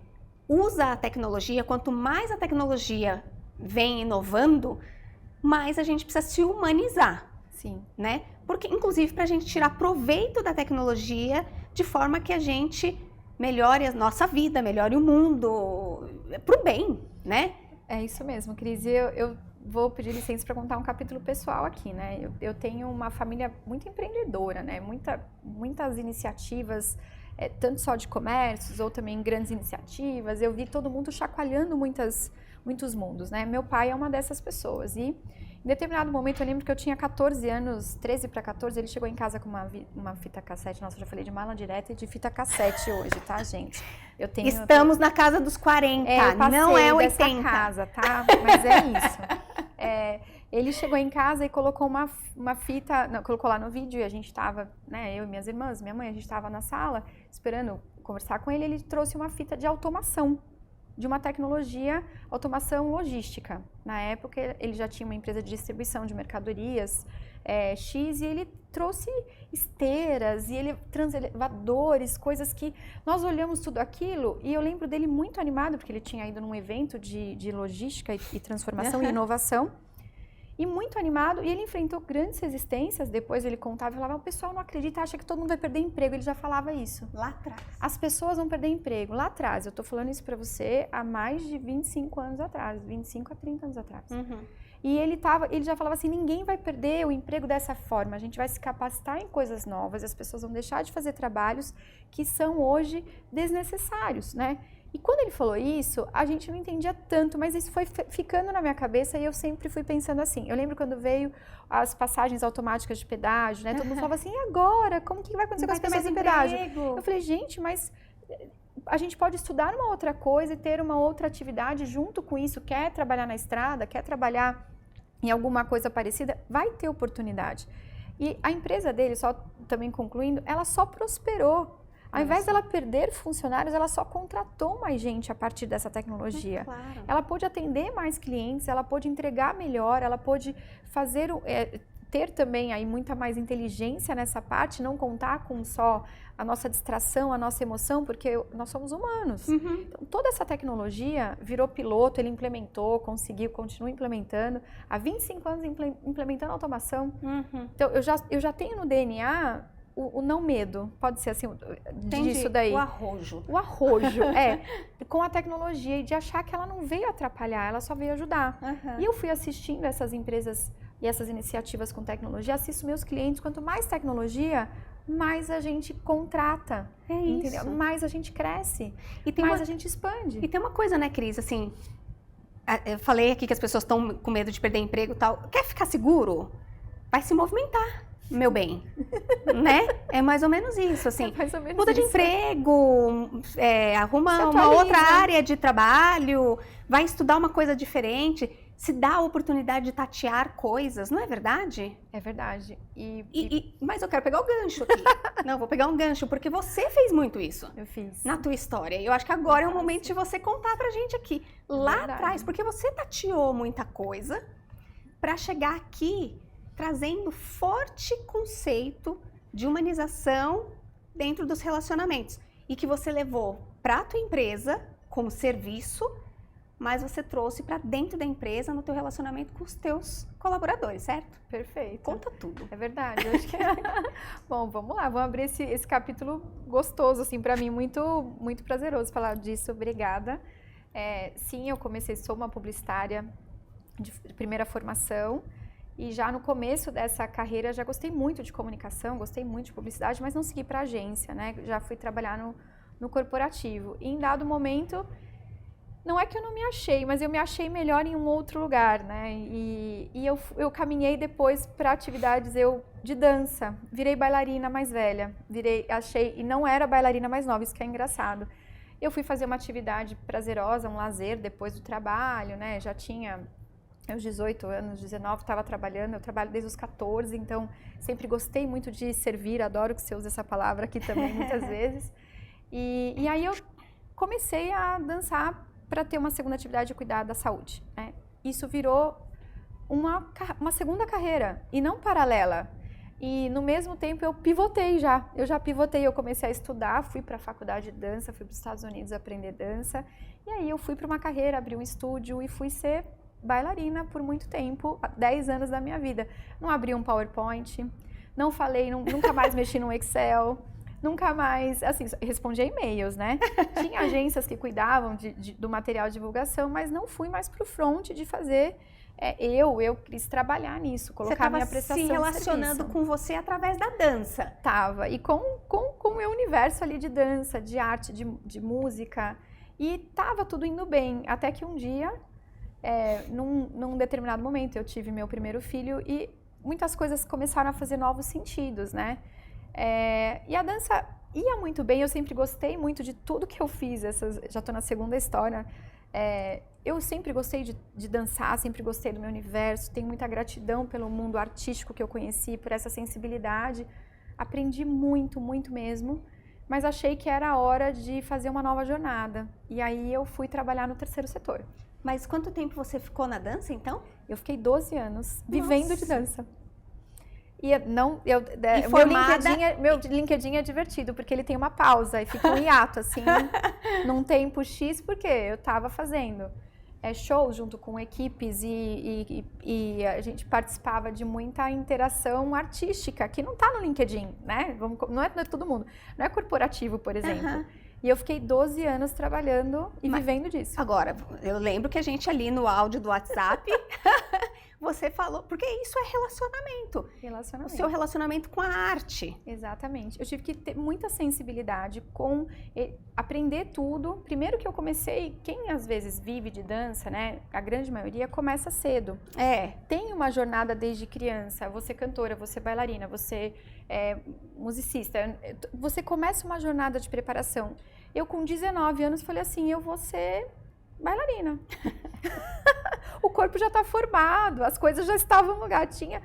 usa a tecnologia, quanto mais a tecnologia vem inovando, mais a gente precisa se humanizar. Sim. Né? Porque, inclusive, para a gente tirar proveito da tecnologia de forma que a gente melhore a nossa vida, melhore o mundo, para o bem, né? É isso mesmo, Cris. Eu vou pedir licença para contar um capítulo pessoal aqui, né? Eu tenho uma família muito empreendedora, né? Muitas iniciativas, tanto só de comércios ou também grandes iniciativas. Eu vi todo mundo chacoalhando muitos mundos, né? Meu pai é uma dessas pessoas e em determinado momento, eu lembro que eu tinha 14 anos, 13 para 14, ele chegou em casa com uma fita cassete. Nossa, eu já falei de mala direta e de fita cassete hoje, tá, gente? Estamos na casa dos 40, não é 80. Casa, tá? Mas é isso. Ele chegou em casa e colocou uma fita, colocou lá no vídeo e a gente tava, né, eu e minhas irmãs, minha mãe, a gente tava na sala esperando conversar com ele trouxe uma fita de automação. De uma tecnologia, automação logística. Na época, ele já tinha uma empresa de distribuição de mercadorias X e ele trouxe esteiras e transelevadores, coisas que nós olhamos tudo aquilo e eu lembro dele muito animado, porque ele tinha ido num evento de logística e transformação e inovação. E muito animado, e ele enfrentou grandes resistências, depois ele contava e falava, o pessoal não acredita, acha que todo mundo vai perder emprego, ele já falava isso. Lá atrás. As pessoas vão perder emprego, lá atrás, eu tô falando isso pra você há mais de 25 anos atrás, 25 a 30 anos atrás. E ele já falava assim, ninguém vai perder o emprego dessa forma, a gente vai se capacitar em coisas novas, as pessoas vão deixar de fazer trabalhos que são hoje desnecessários, né? E quando ele falou isso, a gente não entendia tanto, mas isso foi ficando na minha cabeça e eu sempre fui pensando assim. Eu lembro quando veio as passagens automáticas de pedágio, né? Todo mundo falava assim, e agora? Como que vai acontecer com as pessoas em pedágio? Eu falei, gente, mas a gente pode estudar uma outra coisa e ter uma outra atividade junto com isso. Quer trabalhar na estrada, quer trabalhar em alguma coisa parecida, vai ter oportunidade. E a empresa dele, só também concluindo, ela só prosperou. Ao invés dela perder funcionários, ela só contratou mais gente a partir dessa tecnologia. Claro. Ela pôde atender mais clientes, ela pôde entregar melhor, ela pôde fazer, ter também aí muita mais inteligência nessa parte, não contar com só a nossa distração, a nossa emoção, porque nós somos humanos. Então, toda essa tecnologia virou piloto, ele implementou, conseguiu, continua implementando. Há 25 anos implementando automação. Então, eu já tenho no DNA... O não medo, pode ser assim, disso daí. O arrojo. O arrojo, com a tecnologia e de achar que ela não veio atrapalhar, ela só veio ajudar. E eu fui assistindo essas empresas e essas iniciativas com tecnologia, assisto meus clientes, quanto mais tecnologia, mais a gente contrata, entendeu? Mais a gente cresce, mais a gente expande. E tem uma coisa, né, Cris, assim, eu falei aqui que as pessoas estão com medo de perder emprego e tal, quer ficar seguro? Vai se movimentar. Meu bem, né? É mais ou menos isso, assim. Muda de emprego, arruma uma outra área de trabalho, vai estudar uma coisa diferente, se dá a oportunidade de tatear coisas, não é verdade? É verdade. Mas eu quero pegar o gancho aqui. Não, vou pegar um gancho, porque você fez muito isso. Eu fiz. Na tua história. Eu acho que agora é o momento de você contar pra gente aqui, lá atrás, porque você tateou muita coisa pra chegar aqui trazendo forte conceito de humanização dentro dos relacionamentos e que você levou para a tua empresa como serviço, mas você trouxe para dentro da empresa no teu relacionamento com os teus colaboradores, certo? Perfeito. Conta tudo. É verdade. Eu acho que Bom, vamos lá, vamos abrir esse capítulo gostoso, assim, para mim, muito, muito prazeroso falar disso. Obrigada. Sim, eu sou uma publicitária de primeira formação. E já no começo dessa carreira, já gostei muito de comunicação, gostei muito de publicidade, mas não segui para agência, né? Já fui trabalhar no corporativo. E em dado momento, Não é que eu não me achei, mas eu me achei melhor em um outro lugar, né? E eu caminhei depois para atividades de dança. Virei bailarina mais velha. E não era bailarina mais nova, isso que é engraçado. Eu fui fazer uma atividade prazerosa, um lazer depois do trabalho, né? Já tinha aos 18 anos, 19, estava trabalhando. Eu trabalho desde os 14, então sempre gostei muito de servir. Adoro que você use essa palavra aqui também muitas vezes. E aí eu comecei a dançar para ter uma segunda atividade de cuidar da saúde, né? Isso virou uma segunda carreira e não paralela. E no mesmo tempo eu pivotei já. Eu já pivotei, eu comecei a estudar, fui para a faculdade de dança, fui para os Estados Unidos aprender dança. E aí eu fui para uma carreira, abri um estúdio e fui ser bailarina por muito tempo, 10 anos da minha vida. Não abri um PowerPoint, não falei, nunca mais mexi no Excel. Nunca mais, assim, respondia e-mails, né? Tinha agências que cuidavam do material de divulgação, mas não fui mais pro front de fazer. Eu quis trabalhar nisso, colocar minha prestação de serviço. Se relacionando com você através da dança. Tava, e com o meu universo ali de dança, de arte, de música. E tava tudo indo bem, até que um dia, num determinado momento, eu tive meu primeiro filho e muitas coisas começaram a fazer novos sentidos, né? E a dança ia muito bem, eu sempre gostei muito de tudo que eu fiz, já estou na segunda história. Eu sempre gostei de dançar, sempre gostei do meu universo, tenho muita gratidão pelo mundo artístico que eu conheci, por essa sensibilidade. Aprendi muito, muito mesmo, mas achei que era a hora de fazer uma nova jornada. E aí eu fui trabalhar no terceiro setor. Mas quanto tempo você ficou na dança, então? Eu fiquei 12 anos vivendo de dança. Meu LinkedIn é divertido, porque ele tem uma pausa e fica um hiato, assim, num tempo X, porque eu estava fazendo shows junto com equipes e a gente participava de muita interação artística, que não está no LinkedIn, né? Não é todo mundo, não é corporativo, por exemplo. Uhum. E eu fiquei 12 anos trabalhando e vivendo disso. Agora, eu lembro que a gente ali no áudio do WhatsApp... Você falou, porque isso é relacionamento. O seu relacionamento com a arte. Exatamente. Eu tive que ter muita sensibilidade com aprender tudo. Primeiro que eu comecei, quem às vezes vive de dança, né? A grande maioria começa cedo. Tem uma jornada desde criança. Você é cantora, você é bailarina, você é musicista. Você começa uma jornada de preparação. Eu com 19 anos falei assim, eu vou ser bailarina. O corpo já está formado, as coisas já estavam no lugar, eu tinha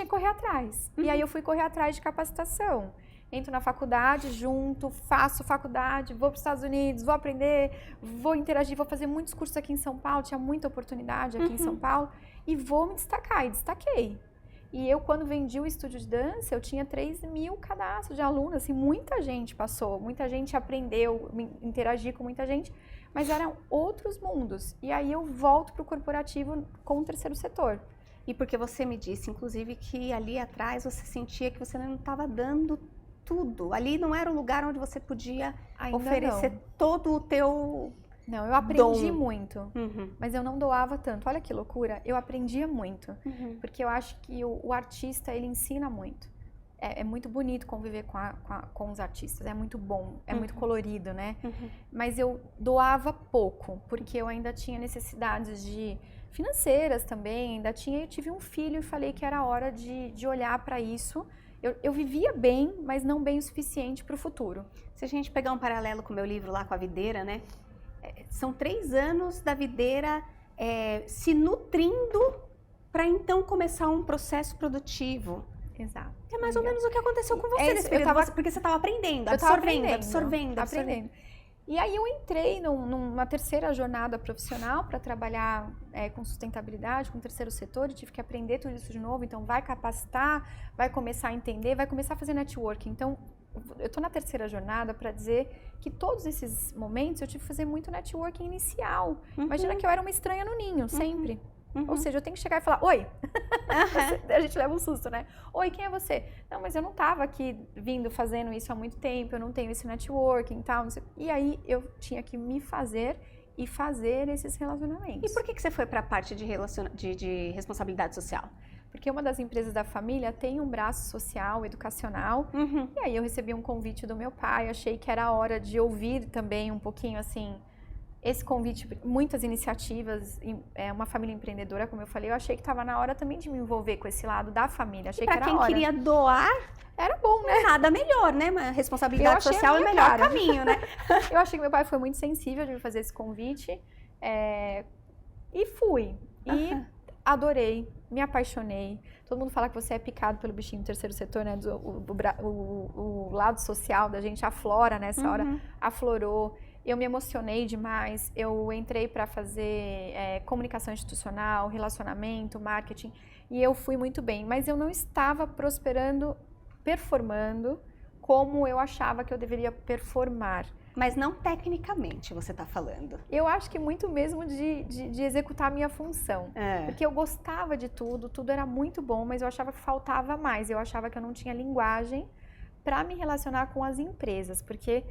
que correr atrás. Uhum. E aí eu fui correr atrás de capacitação. Entro na faculdade junto, faço faculdade, vou para os Estados Unidos, vou aprender, vou interagir, vou fazer muitos cursos aqui em São Paulo, tinha muita oportunidade aqui em São Paulo, e vou me destacar, e destaquei. E eu, quando vendi o estúdio de dança, eu tinha 3.000 cadastros de alunos, assim, muita gente passou, muita gente aprendeu, interagi com muita gente, mas eram outros mundos. E aí eu volto para o corporativo com o terceiro setor. E porque você me disse, inclusive, que ali atrás você sentia que você não estava dando tudo. Ali não era o lugar onde você podia oferecer todo o teu Não, eu aprendi muito, mas eu não doava tanto. Olha que loucura, eu aprendia muito. Porque eu acho que o artista, ele ensina muito. É muito bonito conviver com os artistas, é muito bom, é muito colorido, né? Mas eu doava pouco, porque eu ainda tinha necessidades financeiras também, eu tive um filho e falei que era hora de olhar para isso. Eu vivia bem, mas não bem o suficiente para o futuro. Se a gente pegar um paralelo com o meu livro lá com a videira, né? São 3 anos da videira se nutrindo para então começar um processo produtivo. Exato. É mais ou menos o que aconteceu com você nesse período, porque você estava aprendendo, absorvendo. E aí eu entrei numa terceira jornada profissional para trabalhar com sustentabilidade, com o terceiro setor, e tive que aprender tudo isso de novo. Então vai capacitar, vai começar a entender, vai começar a fazer networking. Então eu estou na terceira jornada para dizer que todos esses momentos eu tive que fazer muito networking inicial. Imagina que eu era uma estranha no ninho, sempre. Ou seja, eu tenho que chegar e falar, oi, a gente leva um susto, né? Oi, quem é você? Não, mas eu não estava aqui fazendo isso há muito tempo, eu não tenho esse networking e tal. E aí eu tinha que me fazer e fazer esses relacionamentos. E por que você foi para a parte de responsabilidade social? Porque uma das empresas da família tem um braço social, educacional, e aí eu recebi um convite do meu pai, achei que era a hora de ouvir também um pouquinho assim... esse convite, muitas iniciativas, uma família empreendedora, como eu falei, eu achei que estava na hora também de me envolver com esse lado da família. Achei que era a hora. Para quem queria doar, era bom, né? Nada melhor, né? Uma responsabilidade social é o melhor caminho, né? Eu achei que meu pai foi muito sensível de me fazer esse convite e fui. E adorei, me apaixonei. Todo mundo fala que você é picado pelo bichinho do terceiro setor, né? O lado social da gente aflora nessa hora, aflorou. Eu me emocionei demais, eu entrei para fazer comunicação institucional, relacionamento, marketing, e eu fui muito bem, mas eu não estava prosperando, performando como eu achava que eu deveria performar. Mas não tecnicamente, você está falando. Eu acho que muito mesmo de executar a minha função. Porque eu gostava de tudo, tudo era muito bom, mas eu achava que faltava mais, eu achava que eu não tinha linguagem para me relacionar com as empresas, porque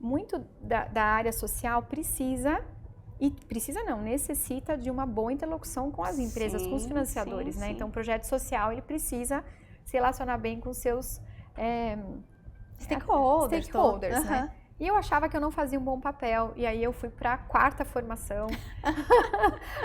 muito da área social necessita de uma boa interlocução com as empresas, com os financiadores, né? Então, o projeto social, ele precisa se relacionar bem com os seus stakeholders, né? E eu achava que eu não fazia um bom papel, e aí eu fui para a 4ª formação,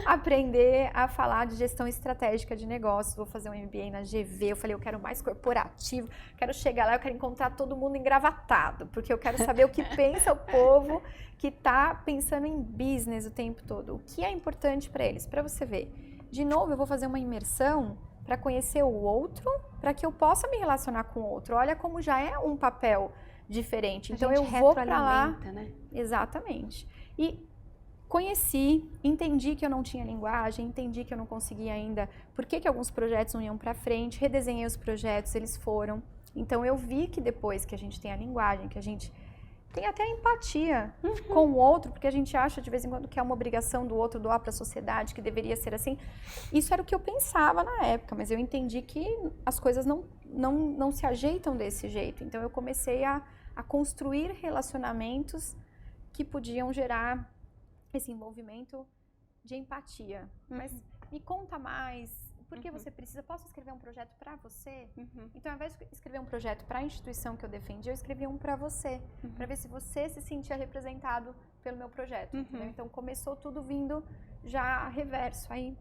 aprender a falar de gestão estratégica de negócios, vou fazer um MBA na GV, eu falei, eu quero mais corporativo, quero chegar lá, eu quero encontrar todo mundo engravatado, porque eu quero saber o que pensa o povo que está pensando em business o tempo todo, o que é importante para eles, para você ver. De novo, eu vou fazer uma imersão para conhecer o outro, para que eu possa me relacionar com o outro. Olha como já é um papel diferente. Então eu vou para lá, né? Exatamente. E conheci, entendi que eu não tinha linguagem, entendi que eu não conseguia ainda, por que alguns projetos não iam para frente, redesenhei os projetos, eles foram. Então eu vi que depois que a gente tem a linguagem, que a gente tem até empatia com o outro, porque a gente acha de vez em quando que é uma obrigação do outro doar para a sociedade, que deveria ser assim. Isso era o que eu pensava na época, mas eu entendi que as coisas não se ajeitam desse jeito. Então eu comecei a construir relacionamentos que podiam gerar esse envolvimento de empatia. Mas me conta mais, por que você precisa? Posso escrever um projeto para você? Então, ao invés de escrever um projeto para a instituição que eu defendi, eu escrevi um para você, para ver se você se sentia representado pelo meu projeto. Então, começou tudo vindo já reverso aí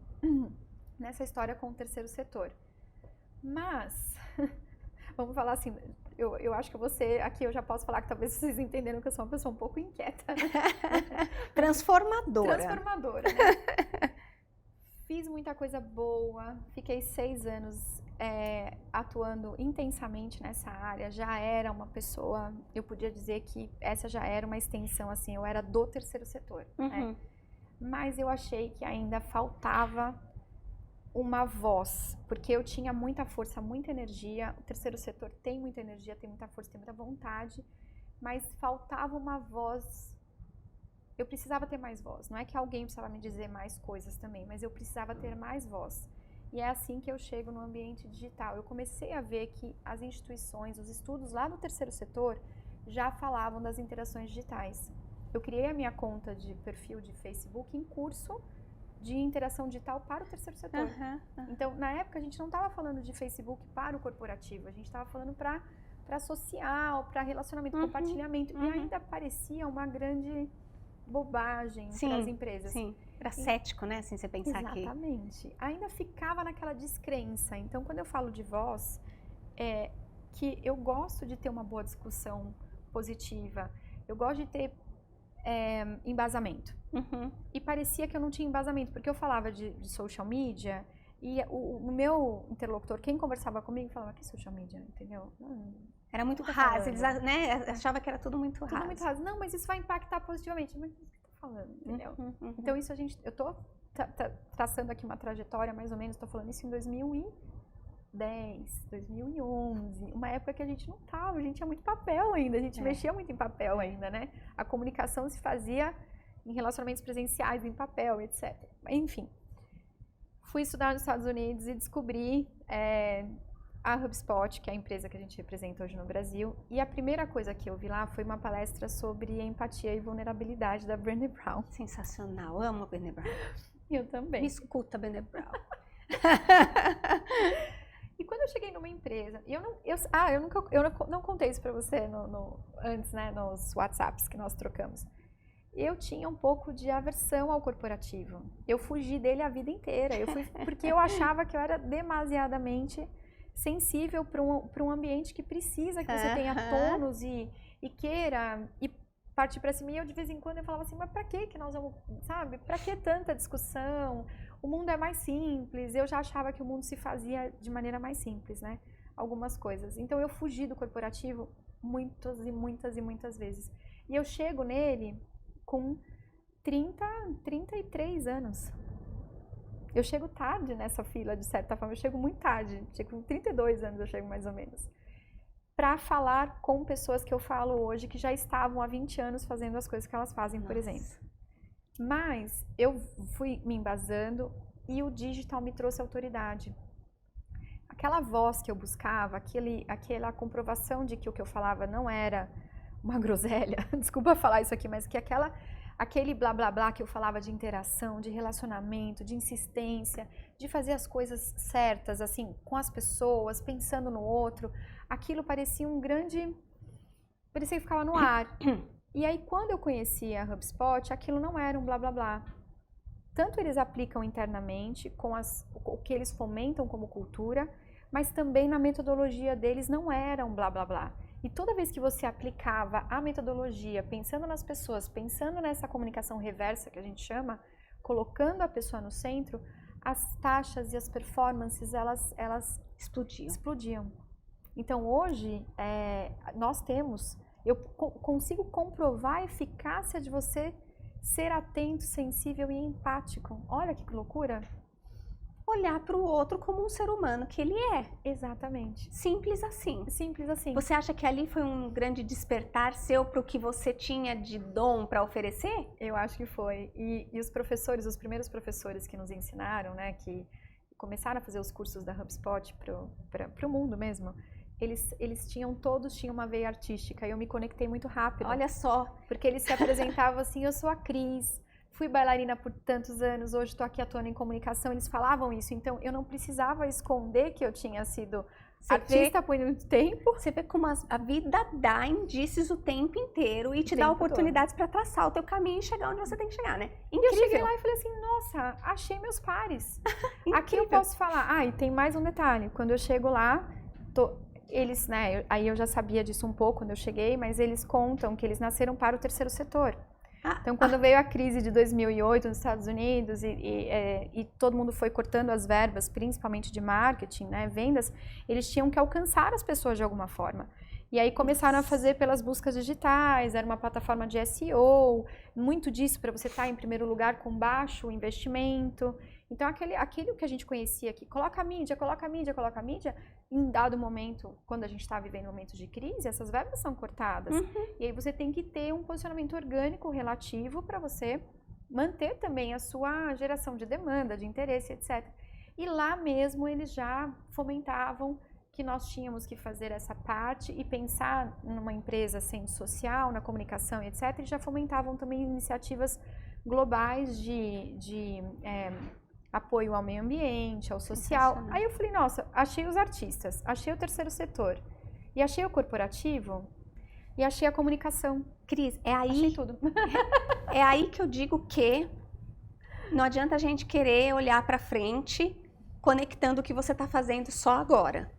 nessa história com o terceiro setor. Mas, vamos falar assim, eu acho que você, aqui eu já posso falar que talvez vocês entenderam que eu sou uma pessoa um pouco inquieta. Né? Transformadora. Transformadora, né? Fiz muita coisa boa, fiquei 6 anos atuando intensamente nessa área, já era uma pessoa, eu podia dizer que essa já era uma extensão, assim, eu era do terceiro setor, né? Mas eu achei que ainda faltava uma voz, porque eu tinha muita força, muita energia, o terceiro setor tem muita energia, tem muita força, tem muita vontade, mas faltava uma voz. Eu precisava ter mais voz, não é que alguém precisava me dizer mais coisas também, mas eu precisava ter mais voz. E é assim que eu chego no ambiente digital. Eu comecei a ver que as instituições, os estudos lá no terceiro setor já falavam das interações digitais. Eu criei a minha conta de perfil de Facebook em curso de interação digital para o terceiro setor. Então, na época, a gente não estava falando de Facebook para o corporativo, a gente estava falando para social, para relacionamento, compartilhamento, e ainda parecia uma grande bobagem para as empresas. Sim, era cético, né, assim, você pensar que... Exatamente. Ainda ficava naquela descrença. Então, quando eu falo de voz, que eu gosto de ter uma boa discussão positiva, eu gosto de ter embasamento. E parecia que eu não tinha embasamento, porque eu falava de social media e o meu interlocutor, quem conversava comigo, falava, que social media, entendeu? Era muito raso, eles achavam que era tudo muito raso. Tudo muito raso. Não, mas isso vai impactar positivamente. Mas o que você está falando, entendeu? Então, isso eu tô traçando aqui uma trajetória, mais ou menos, estou falando isso em 2010, 2011, uma época que a gente não tava, a gente tinha muito papel ainda, a gente mexia muito em papel ainda, né? A comunicação se fazia em relacionamentos presenciais, em papel, etc. Enfim, fui estudar nos Estados Unidos e descobri a HubSpot, que é a empresa que a gente representa hoje no Brasil, e a primeira coisa que eu vi lá foi uma palestra sobre empatia e vulnerabilidade da Brené Brown. Sensacional, amo a Brené Brown. Eu também. Me escuta, Brené Brown. E quando eu cheguei numa empresa, eu não contei isso pra você antes, né, nos WhatsApps que nós trocamos. eu tinha um pouco de aversão ao corporativo. Eu fugi dele a vida inteira, porque eu achava que eu era demasiadamente sensível para um ambiente que precisa que você tenha tônus e queira e partir para cima. E eu de vez em quando eu falava assim, mas para que nós vamos, sabe? Para que tanta discussão? O mundo é mais simples. Eu já achava que o mundo se fazia de maneira mais simples, né? Algumas coisas. Então eu fugi do corporativo muitas e muitas e muitas vezes. E eu chego nele com 33 anos. Eu chego tarde nessa fila, de certa forma, eu chego muito tarde. Chego com 32 anos, eu chego mais ou menos. Para falar com pessoas que eu falo hoje, que já estavam há 20 anos fazendo as coisas que elas fazem, por exemplo. Mas eu fui me embasando e o digital me trouxe autoridade. Aquela voz que eu buscava, aquela comprovação de que o que eu falava não era uma groselha, desculpa falar isso aqui, mas que aquele blá blá blá que eu falava de interação, de relacionamento, de insistência, de fazer as coisas certas, assim, com as pessoas, pensando no outro, aquilo parecia parecia que ficava no ar. E aí, quando eu conheci a HubSpot, aquilo não era um blá blá blá. Tanto eles aplicam internamente, com o que eles fomentam como cultura, mas também na metodologia deles não era um blá blá blá. E toda vez que você aplicava a metodologia, pensando nas pessoas, pensando nessa comunicação reversa que a gente chama, colocando a pessoa no centro, as taxas e as performances, elas explodiam. Então hoje, eu consigo comprovar a eficácia de você ser atento, sensível e empático. Olha que loucura! Olhar para o outro como um ser humano que ele é. Exatamente. Simples assim. Simples assim. Você acha que ali foi um grande despertar seu para o que você tinha de dom para oferecer? Eu acho que foi. E os professores, os primeiros professores que nos ensinaram, né, que começaram a fazer os cursos da HubSpot para o mundo mesmo, todos tinham uma veia artística e eu me conectei muito rápido. Olha só. Porque eles se apresentavam assim, eu sou a Cris, fui bailarina por tantos anos, hoje estou aqui atuando em comunicação, eles falavam isso, então eu não precisava esconder que eu tinha sido artista por muito tempo. Você vê como a vida dá indícios o tempo inteiro e te dá oportunidades para traçar o teu caminho e chegar onde você tem que chegar, né? Incrível. E eu cheguei lá e falei assim, nossa, achei meus pares. Aqui eu posso falar, e tem mais um detalhe, quando eu chego lá, eles, né, aí eu já sabia disso um pouco quando eu cheguei, mas eles contam que eles nasceram para o terceiro setor. Então, quando veio a crise de 2008 nos Estados Unidos e todo mundo foi cortando as verbas, principalmente de marketing, né, vendas, eles tinham que alcançar as pessoas de alguma forma. E aí começaram a fazer pelas buscas digitais, era uma plataforma de SEO, muito disso para você estar em primeiro lugar com baixo investimento. Então, aquilo que a gente conhecia aqui, coloca a mídia, em dado momento, quando a gente está vivendo um momento de crise, essas verbas são cortadas. E aí você tem que ter um posicionamento orgânico relativo para você manter também a sua geração de demanda, de interesse, etc. E lá mesmo eles já fomentavam que nós tínhamos que fazer essa parte e pensar numa empresa sendo social, na comunicação, etc. E já fomentavam também iniciativas globais de apoio ao meio ambiente, ao social. Aí eu falei, nossa, achei os artistas, achei o terceiro setor, e achei o corporativo, e achei a comunicação. Cris, achei tudo. É aí que eu digo que não adianta a gente querer olhar para frente, conectando o que você está fazendo só agora.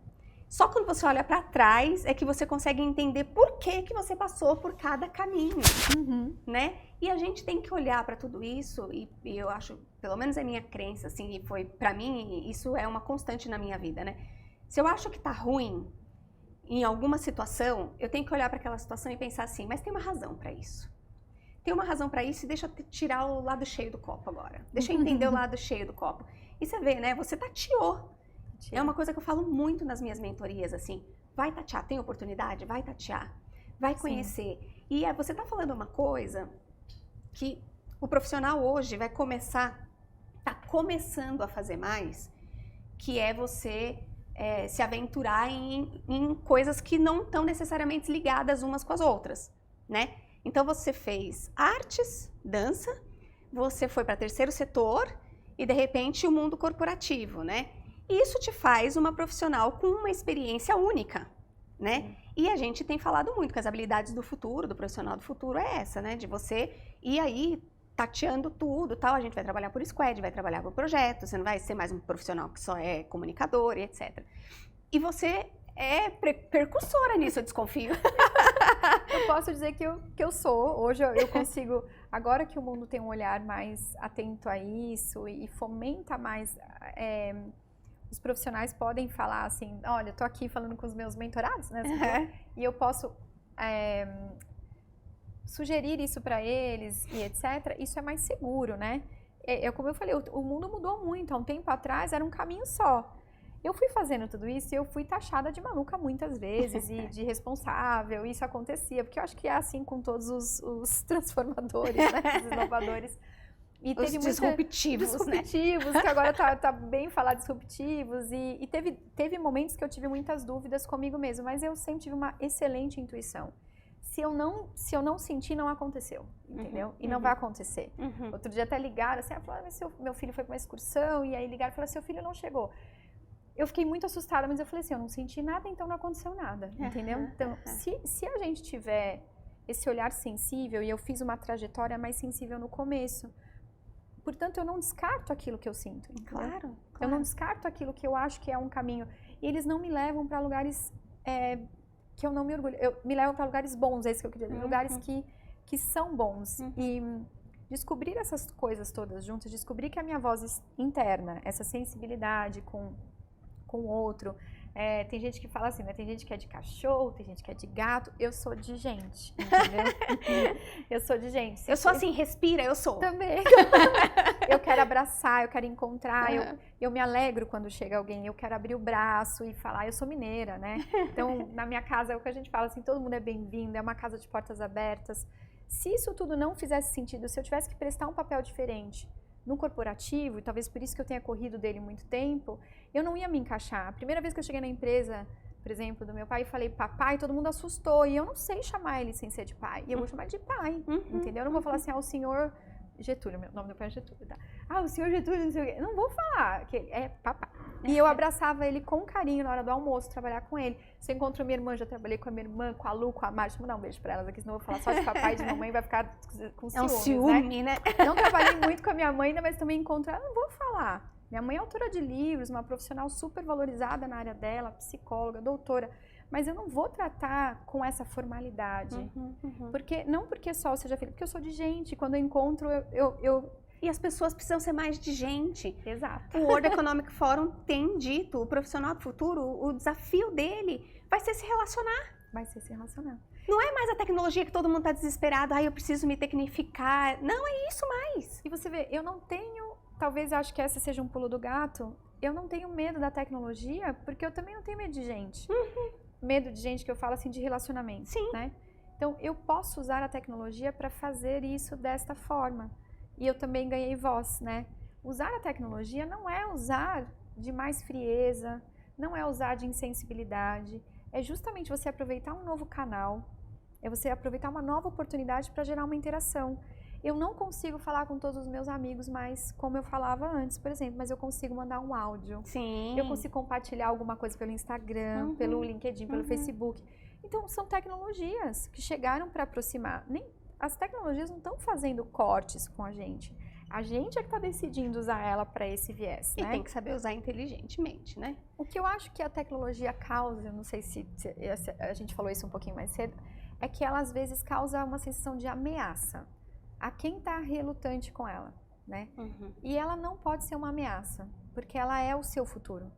Só quando você olha para trás é que você consegue entender por que você passou por cada caminho, né? E a gente tem que olhar para tudo isso e eu acho, pelo menos é minha crença, assim, e foi para mim, isso é uma constante na minha vida, né? Se eu acho que tá ruim em alguma situação, eu tenho que olhar para aquela situação e pensar assim, mas tem uma razão para isso. Tem uma razão para isso e deixa eu tirar o lado cheio do copo agora. Deixa eu entender o lado cheio do copo. E você vê, né? Você tateou. É uma coisa que eu falo muito nas minhas mentorias, assim, vai tatear, tem oportunidade? Vai tatear, vai conhecer. Sim. E você tá falando uma coisa que o profissional hoje vai tá começando a fazer mais, que é você se aventurar em coisas que não estão necessariamente ligadas umas com as outras, né? Então você fez artes, dança, você foi para terceiro setor e de repente o mundo corporativo, né? Isso te faz uma profissional com uma experiência única, né? E a gente tem falado muito que as habilidades do futuro, do profissional do futuro é essa, né? De você ir aí tateando tudo, tal. A gente vai trabalhar por squad, vai trabalhar por projeto, você não vai ser mais um profissional que só é comunicador e etc. E você é percursora nisso, eu desconfio. Eu posso dizer que eu sou. Hoje eu consigo, agora que o mundo tem um olhar mais atento a isso e fomenta mais, os profissionais podem falar assim, olha, tô aqui falando com os meus mentorados, né? E eu posso sugerir isso para eles e etc. Isso é mais seguro, né? Como eu falei, o mundo mudou muito. Há um tempo atrás era um caminho só. Eu fui fazendo tudo isso e eu fui taxada de maluca muitas vezes e de responsável, isso acontecia, porque eu acho que é assim com todos os transformadores, né, os inovadores. E os teve disruptivos, né? Que agora tá bem falar disruptivos, e teve momentos que eu tive muitas dúvidas comigo mesmo, mas eu sempre tive uma excelente intuição. Se eu não sentir, não aconteceu, entendeu? E não vai acontecer. Outro dia até ligaram, assim, falaram, mas meu filho foi para uma excursão, e aí ligaram e falaram, seu filho não chegou. Eu fiquei muito assustada, mas eu falei assim, eu não senti nada, então não aconteceu nada, entendeu? Então, se a gente tiver esse olhar sensível, e eu fiz uma trajetória mais sensível no começo, portanto, eu não descarto aquilo que eu sinto. Claro. Eu não descarto aquilo que eu acho que é um caminho. E eles não me levam para lugares que eu não me orgulho. Me levam para lugares bons, é isso que eu queria dizer. Lugares que são bons. E descobrir essas coisas todas juntas, descobrir que a minha voz interna, essa sensibilidade com o outro, tem gente que fala assim, né? Tem gente que é de cachorro, tem gente que é de gato. Eu sou de gente, entendeu? Eu sou de gente. Eu sou assim, respira, eu sou. Também. Eu quero abraçar, eu quero encontrar, eu me alegro quando chega alguém, eu quero abrir o braço e falar, eu sou mineira, né? Então, na minha casa, é o que a gente fala assim, todo mundo é bem-vindo, é uma casa de portas abertas. Se isso tudo não fizesse sentido, se eu tivesse que prestar um papel diferente no corporativo, e talvez por isso que eu tenha corrido dele muito tempo, eu não ia me encaixar. A primeira vez que eu cheguei na empresa, por exemplo, do meu pai, e falei papai, todo mundo assustou, e eu não sei chamar ele sem ser de pai, e eu vou chamar de pai, entendeu? Eu não vou falar assim, o senhor Getúlio, o nome do pai é Getúlio, tá? O senhor Getúlio, não sei o quê. Não vou falar, que é papai. E eu abraçava ele com carinho na hora do almoço, trabalhar com ele. Você encontrou minha irmã, já trabalhei com a minha irmã, com a Lu, com a Márcia. Vou dar um beijo pra elas aqui, senão eu vou falar só de papai e de mamãe, vai ficar com ciúmes, é um ciúme, né? Não trabalhei muito com a minha mãe ainda, mas também encontro ela, não vou falar. Minha mãe é autora de livros, uma profissional super valorizada na área dela, psicóloga, doutora. Mas eu não vou tratar com essa formalidade. Não porque só eu seja filha, porque eu sou de gente. Quando eu encontro, E as pessoas precisam ser mais de gente. Exato. O World Economic Forum tem dito, o profissional do futuro, o desafio dele vai ser se relacionar. Vai ser se relacionar. Não é mais a tecnologia que todo mundo está desesperado, eu preciso me tecnificar. Não é isso mais. E você vê, eu não tenho, talvez eu acho que essa seja um pulo do gato, eu não tenho medo da tecnologia, porque eu também não tenho medo de gente. Medo de gente que eu falo assim de relacionamento, né? Então, eu posso usar a tecnologia para fazer isso desta forma. E eu também ganhei voz, né? Usar a tecnologia não é usar de mais frieza, não é usar de insensibilidade, é justamente você aproveitar um novo canal, é você aproveitar uma nova oportunidade para gerar uma interação. Eu não consigo falar com todos os meus amigos mais como eu falava antes, por exemplo, mas eu consigo mandar um áudio. Sim. Eu consigo compartilhar alguma coisa pelo Instagram, pelo LinkedIn, pelo Facebook. Então, são tecnologias que chegaram para aproximar. As tecnologias não estão fazendo cortes com a gente. A gente é que está decidindo usar ela para esse viés, né? E tem que saber usar inteligentemente, né? O que eu acho que a tecnologia causa, não sei se a gente falou isso um pouquinho mais cedo, é que ela às vezes causa uma sensação de ameaça a quem está relutante com ela, né? E ela não pode ser uma ameaça, porque ela é o seu futuro.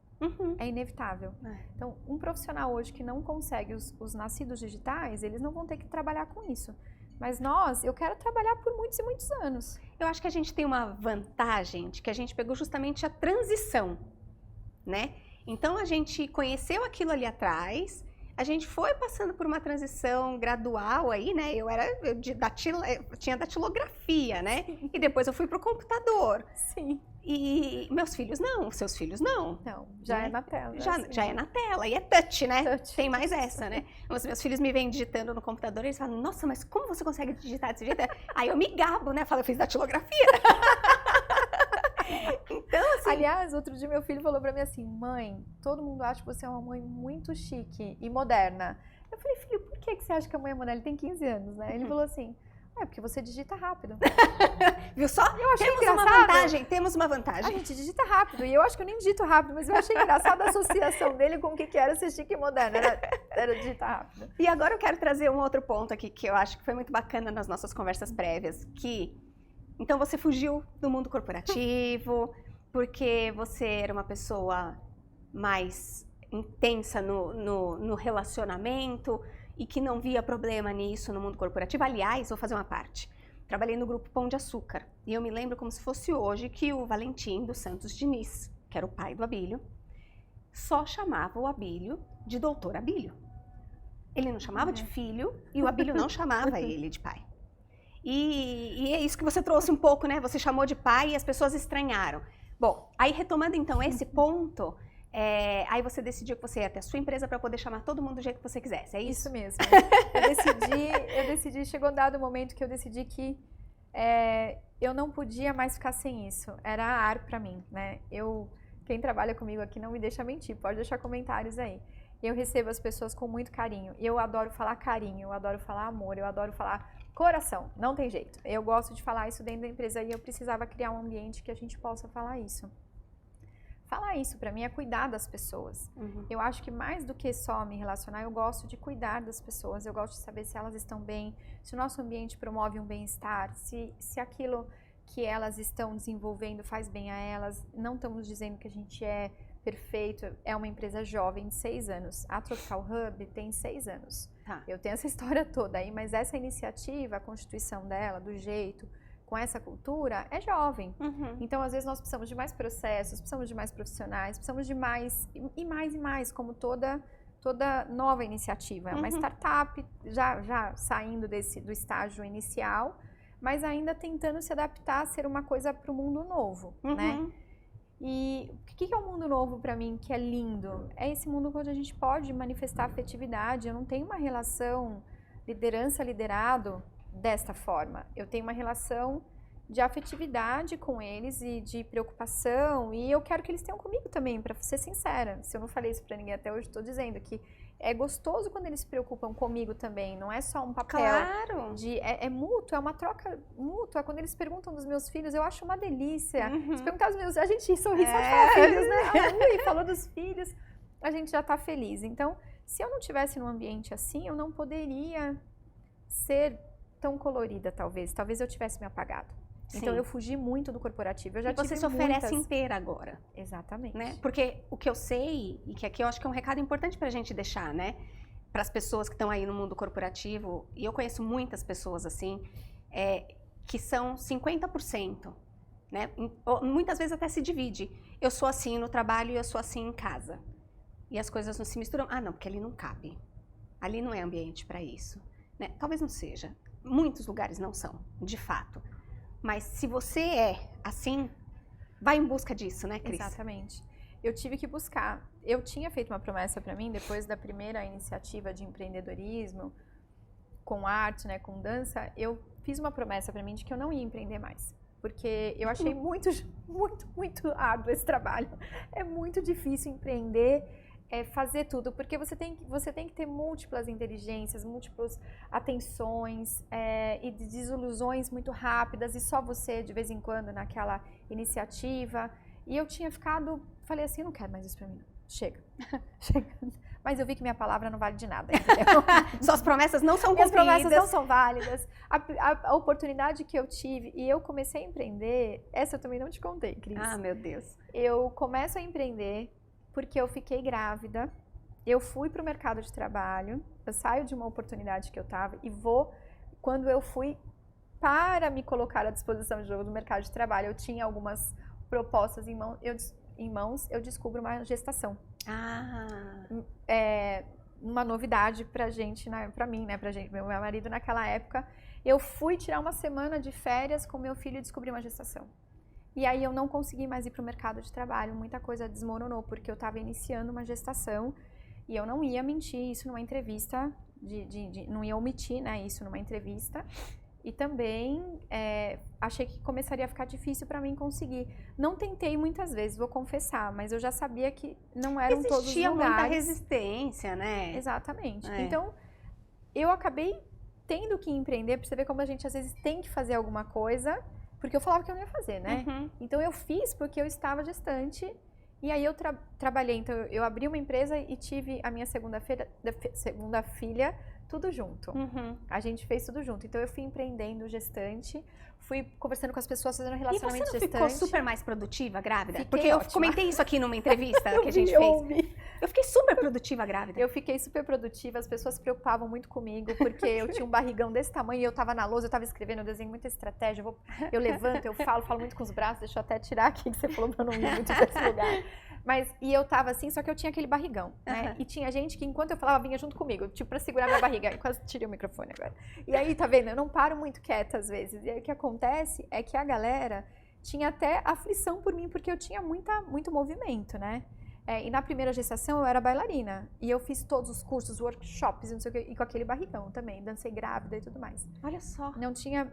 É inevitável. Então, um profissional hoje que não consegue os nascidos digitais, eles não vão ter que trabalhar com isso. Mas eu quero trabalhar por muitos e muitos anos. Eu acho que a gente tem uma vantagem de que a gente pegou justamente a transição, né? Então, a gente conheceu aquilo ali atrás, a gente foi passando por uma transição gradual aí, né? Eu tinha datilografia, né? E depois eu fui pro computador. Sim. E meus filhos não, seus filhos não. Não, já é na tela. Já é na tela, e é touch, né? Touch. Tem mais essa, né? Os meus filhos me vêm digitando no computador e eles falam, nossa, mas como você consegue digitar desse jeito? Aí eu me gabo, né? Falo, eu fiz datilografia. Então, assim... Aliás, outro dia meu filho falou pra mim assim, mãe, todo mundo acha que você é uma mãe muito chique e moderna. Eu falei, filho, por que você acha que a mãe é moderna? Ele tem 15 anos, né? Ele falou assim, porque você digita rápido. Viu só? Eu achei Temos engraçado. uma vantagem, temos uma A vantagem. gente digita rápido, e eu acho que eu nem digito rápido, mas eu achei engraçada a associação dele com o que era ser chique e moderna, era digitar rápido. E agora eu quero trazer um outro ponto aqui que eu acho que foi muito bacana nas nossas conversas prévias, então você fugiu do mundo corporativo, porque você era uma pessoa mais intensa no relacionamento e que não via problema nisso no mundo corporativo. Aliás, vou fazer uma parte. Trabalhei no grupo Pão de Açúcar e eu me lembro como se fosse hoje que o Valentim dos Santos Diniz, que era o pai do Abílio, só chamava o Abílio de doutor Abílio. Ele não chamava de filho e o Abílio não chamava ele de pai. E é isso que você trouxe um pouco, né? Você chamou de pai e as pessoas estranharam. Bom, aí retomando então esse ponto, aí você decidiu que você ia ter a sua empresa para poder chamar todo mundo do jeito que você quisesse, é isso? Isso mesmo. Eu decidi, chegou um dado momento que eu decidi que eu não podia mais ficar sem isso. Era ar para mim, né? Quem trabalha comigo aqui não me deixa mentir, pode deixar comentários aí. Eu recebo as pessoas com muito carinho. Eu adoro falar carinho, eu adoro falar amor, eu adoro falar coração. Não tem jeito. Eu gosto de falar isso dentro da empresa e eu precisava criar um ambiente que a gente possa falar isso. Falar isso para mim é cuidar das pessoas. Uhum. Eu acho que mais do que só me relacionar, eu gosto de cuidar das pessoas. Eu gosto de saber se elas estão bem, se o nosso ambiente promove um bem-estar, se aquilo que elas estão desenvolvendo faz bem a elas. Não estamos dizendo que a gente é perfeito. É uma empresa jovem de 6 anos. A Tropical Hub tem 6 anos. Tá. Eu tenho essa história toda aí, mas essa iniciativa, a constituição dela, do jeito, com essa cultura, é jovem. Uhum. Então, às vezes, nós precisamos de mais processos, precisamos de mais profissionais, precisamos de mais e mais e mais, como toda nova iniciativa. É uma startup já saindo do estágio inicial, mas ainda tentando se adaptar a ser uma coisa para o mundo novo, né? E o que é um mundo novo para mim que é lindo? É esse mundo onde a gente pode manifestar afetividade. Eu não tenho uma relação liderança-liderado desta forma. Eu tenho uma relação de afetividade com eles e de preocupação, e eu quero que eles tenham comigo também, para ser sincera. Se eu não falei isso para ninguém até hoje, estou dizendo que é gostoso quando eles se preocupam comigo também, não é só um papel. Claro! É mútuo, é uma troca mútua. Quando eles perguntam dos meus filhos, eu acho uma delícia. Se perguntar dos meus, a gente sorri só de falar filhos, né? Ui, falou dos filhos, a gente já está feliz. Então, se eu não tivesse num ambiente assim, eu não poderia ser tão colorida, talvez. Talvez eu tivesse me apagado. Sim. Então, eu fugi muito do corporativo. Eu já tive você se oferece inteira agora. Exatamente. Né? Porque o que eu sei, e que aqui eu acho que é um recado importante pra gente deixar, né? Para as pessoas que estão aí no mundo corporativo, e eu conheço muitas pessoas assim, que são 50%, né? Muitas vezes até se divide. Eu sou assim no trabalho e eu sou assim em casa. E as coisas não se misturam. Ah, não, porque ali não cabe. Ali não é ambiente para isso. Né? Talvez não seja. Muitos lugares não são, de fato. Mas se você é assim, vai em busca disso, né, Cris? Exatamente. Eu tive que buscar. Eu tinha feito uma promessa para mim, depois da primeira iniciativa de empreendedorismo, com arte, né, com dança, eu fiz uma promessa para mim de que eu não ia empreender mais. Porque eu achei muito árduo esse trabalho. É muito difícil empreender, fazer tudo, porque você tem que ter múltiplas inteligências, múltiplas atenções e desilusões muito rápidas, e só você, de vez em quando, naquela iniciativa. E eu tinha falei assim, não quero mais isso pra mim, chega. Mas eu vi que minha palavra não vale de nada, entendeu? Suas promessas não são cumpridas. Minhas promessas não são válidas. A oportunidade que eu tive, e eu comecei a empreender, essa eu também não te contei, Cris. Ah, meu Deus. Eu começo a empreender porque eu fiquei grávida, eu fui para o mercado de trabalho, eu saio de uma oportunidade que eu estava e quando eu fui para me colocar à disposição de novo do mercado de trabalho, eu tinha algumas propostas em mãos, eu descubro uma gestação. Uma novidade pra gente, pra mim, né, meu marido naquela época. Eu fui tirar uma semana de férias com meu filho e descobri uma gestação. E aí eu não consegui mais ir para o mercado de trabalho, muita coisa desmoronou, porque eu estava iniciando uma gestação e eu não ia mentir isso numa entrevista, não ia omitir, né, isso numa entrevista. E também achei que começaria a ficar difícil para mim conseguir. Não tentei muitas vezes, vou confessar, mas eu já sabia que não eram todos os lugares. Existia muita resistência, né? Exatamente. Então, eu acabei tendo que empreender, para você ver como a gente às vezes tem que fazer alguma coisa, porque eu falava que eu não ia fazer, né? Então, eu fiz porque eu estava gestante. E aí eu trabalhei, então eu abri uma empresa e tive a minha segunda filha, tudo junto. A gente fez tudo junto. Então eu fui empreendendo gestante, fui conversando com as pessoas, fazendo relacionamento gestante. E você não ficou super mais produtiva grávida? Fiquei Porque ótima. Eu comentei isso aqui numa entrevista que a gente fez. Eu fiquei super produtiva grávida. Eu fiquei super produtiva, as pessoas se preocupavam muito comigo, porque eu tinha um barrigão desse tamanho e eu tava na lousa, eu tava escrevendo, eu desenho muita estratégia, eu levanto, eu falo muito com os braços, deixa eu até tirar aqui que você falou pra eu não ir muito desse lugar. E eu tava assim, só que eu tinha aquele barrigão, né? E tinha gente que enquanto eu falava, vinha junto comigo, tipo, pra segurar minha barriga. Eu quase tirei o microfone agora. E aí, tá vendo? Eu não paro muito quieta às vezes. E aí o que acontece é que a galera tinha até aflição por mim, porque eu tinha muito movimento, né? E na primeira gestação eu era bailarina. E eu fiz todos os cursos, workshops, não sei o que, e com aquele barrigão também. Dancei grávida e tudo mais. Olha só. Não tinha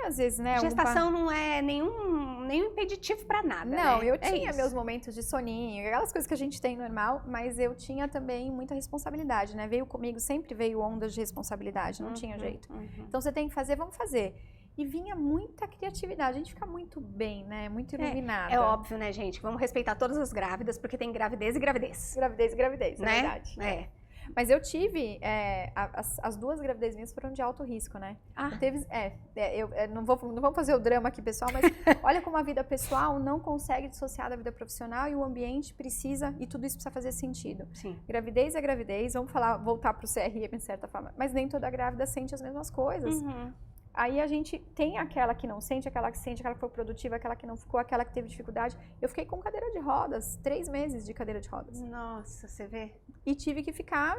às vezes, né? Gestação não é nenhum impeditivo pra nada, não, né? Eu tinha meus momentos de soninho, aquelas coisas que a gente tem normal, mas eu tinha também muita responsabilidade, né? Sempre veio ondas de responsabilidade, não tinha jeito. Então você tem que fazer, vamos fazer. E vinha muita criatividade, a gente fica muito bem, né? Muito iluminada. É óbvio, né, gente? Vamos respeitar todas as grávidas, porque tem gravidez e gravidez. Gravidez e gravidez, né? É verdade. Mas eu tive, as duas gravidez minhas foram de alto risco, né? Não vamos fazer o drama aqui, pessoal, mas olha como a vida pessoal não consegue dissociar da vida profissional e o ambiente precisa, e tudo isso precisa fazer sentido. Sim. Gravidez é gravidez, voltar pro CRM de certa forma, mas nem toda grávida sente as mesmas coisas. Aí a gente tem aquela que não sente, aquela que sente, aquela que foi produtiva, aquela que não ficou, aquela que teve dificuldade. Eu fiquei com cadeira de rodas, 3 meses de cadeira de rodas. Nossa, você vê? E tive que ficar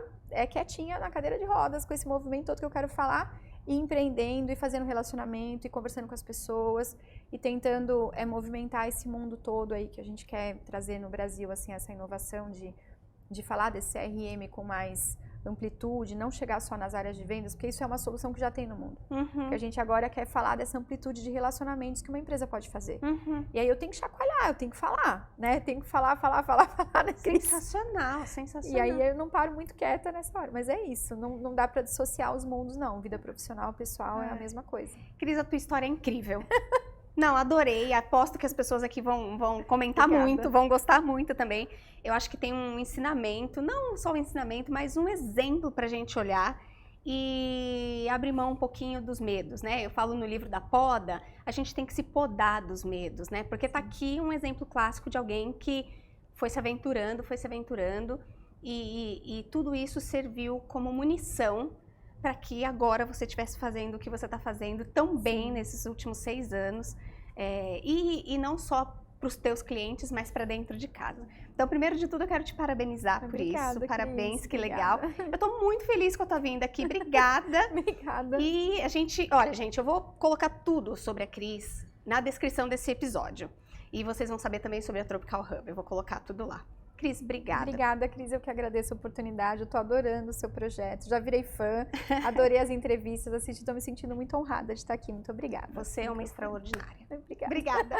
quietinha na cadeira de rodas, com esse movimento todo que eu quero falar, e empreendendo, e fazendo relacionamento, e conversando com as pessoas, e tentando movimentar esse mundo todo aí que a gente quer trazer no Brasil, assim, essa inovação de falar desse CRM com mais amplitude, não chegar só nas áreas de vendas, porque isso é uma solução que já tem no mundo. Que a gente agora quer falar dessa amplitude de relacionamentos que uma empresa pode fazer. E aí eu tenho que chacoalhar, eu tenho que falar, né? Tenho que falar. Né? Sensacional. E aí eu não paro muito quieta nessa hora, mas é isso, não dá pra dissociar os mundos, não. Vida profissional, pessoal, é a mesma coisa. Cris, a tua história é incrível. Não, adorei. Aposto que as pessoas aqui vão comentar muito, vão gostar muito também. Eu acho que tem um ensinamento, não só um ensinamento, mas um exemplo pra gente olhar e abrir mão um pouquinho dos medos, né? Eu falo no livro da poda, a gente tem que se podar dos medos, né? Porque tá aqui um exemplo clássico de alguém que foi se aventurando e tudo isso serviu como munição para que agora você estivesse fazendo o que você está fazendo tão bem nesses últimos 6 anos, e não só para os teus clientes, mas para dentro de casa. Então, primeiro de tudo, eu quero te parabenizar por isso. Parabéns, que legal. Eu estou muito feliz com a tua vinda aqui. Obrigada. Obrigada. E olha, gente, eu vou colocar tudo sobre a Cris na descrição desse episódio. E vocês vão saber também sobre a Tropical Hub. Eu vou colocar tudo lá. Cris, obrigada. Obrigada, Cris. Eu que agradeço a oportunidade. Eu tô adorando o seu projeto. Já virei fã. Adorei as entrevistas. Estou me sentindo muito honrada de estar aqui. Muito obrigada. Você é uma extraordinária. Obrigada. Obrigada.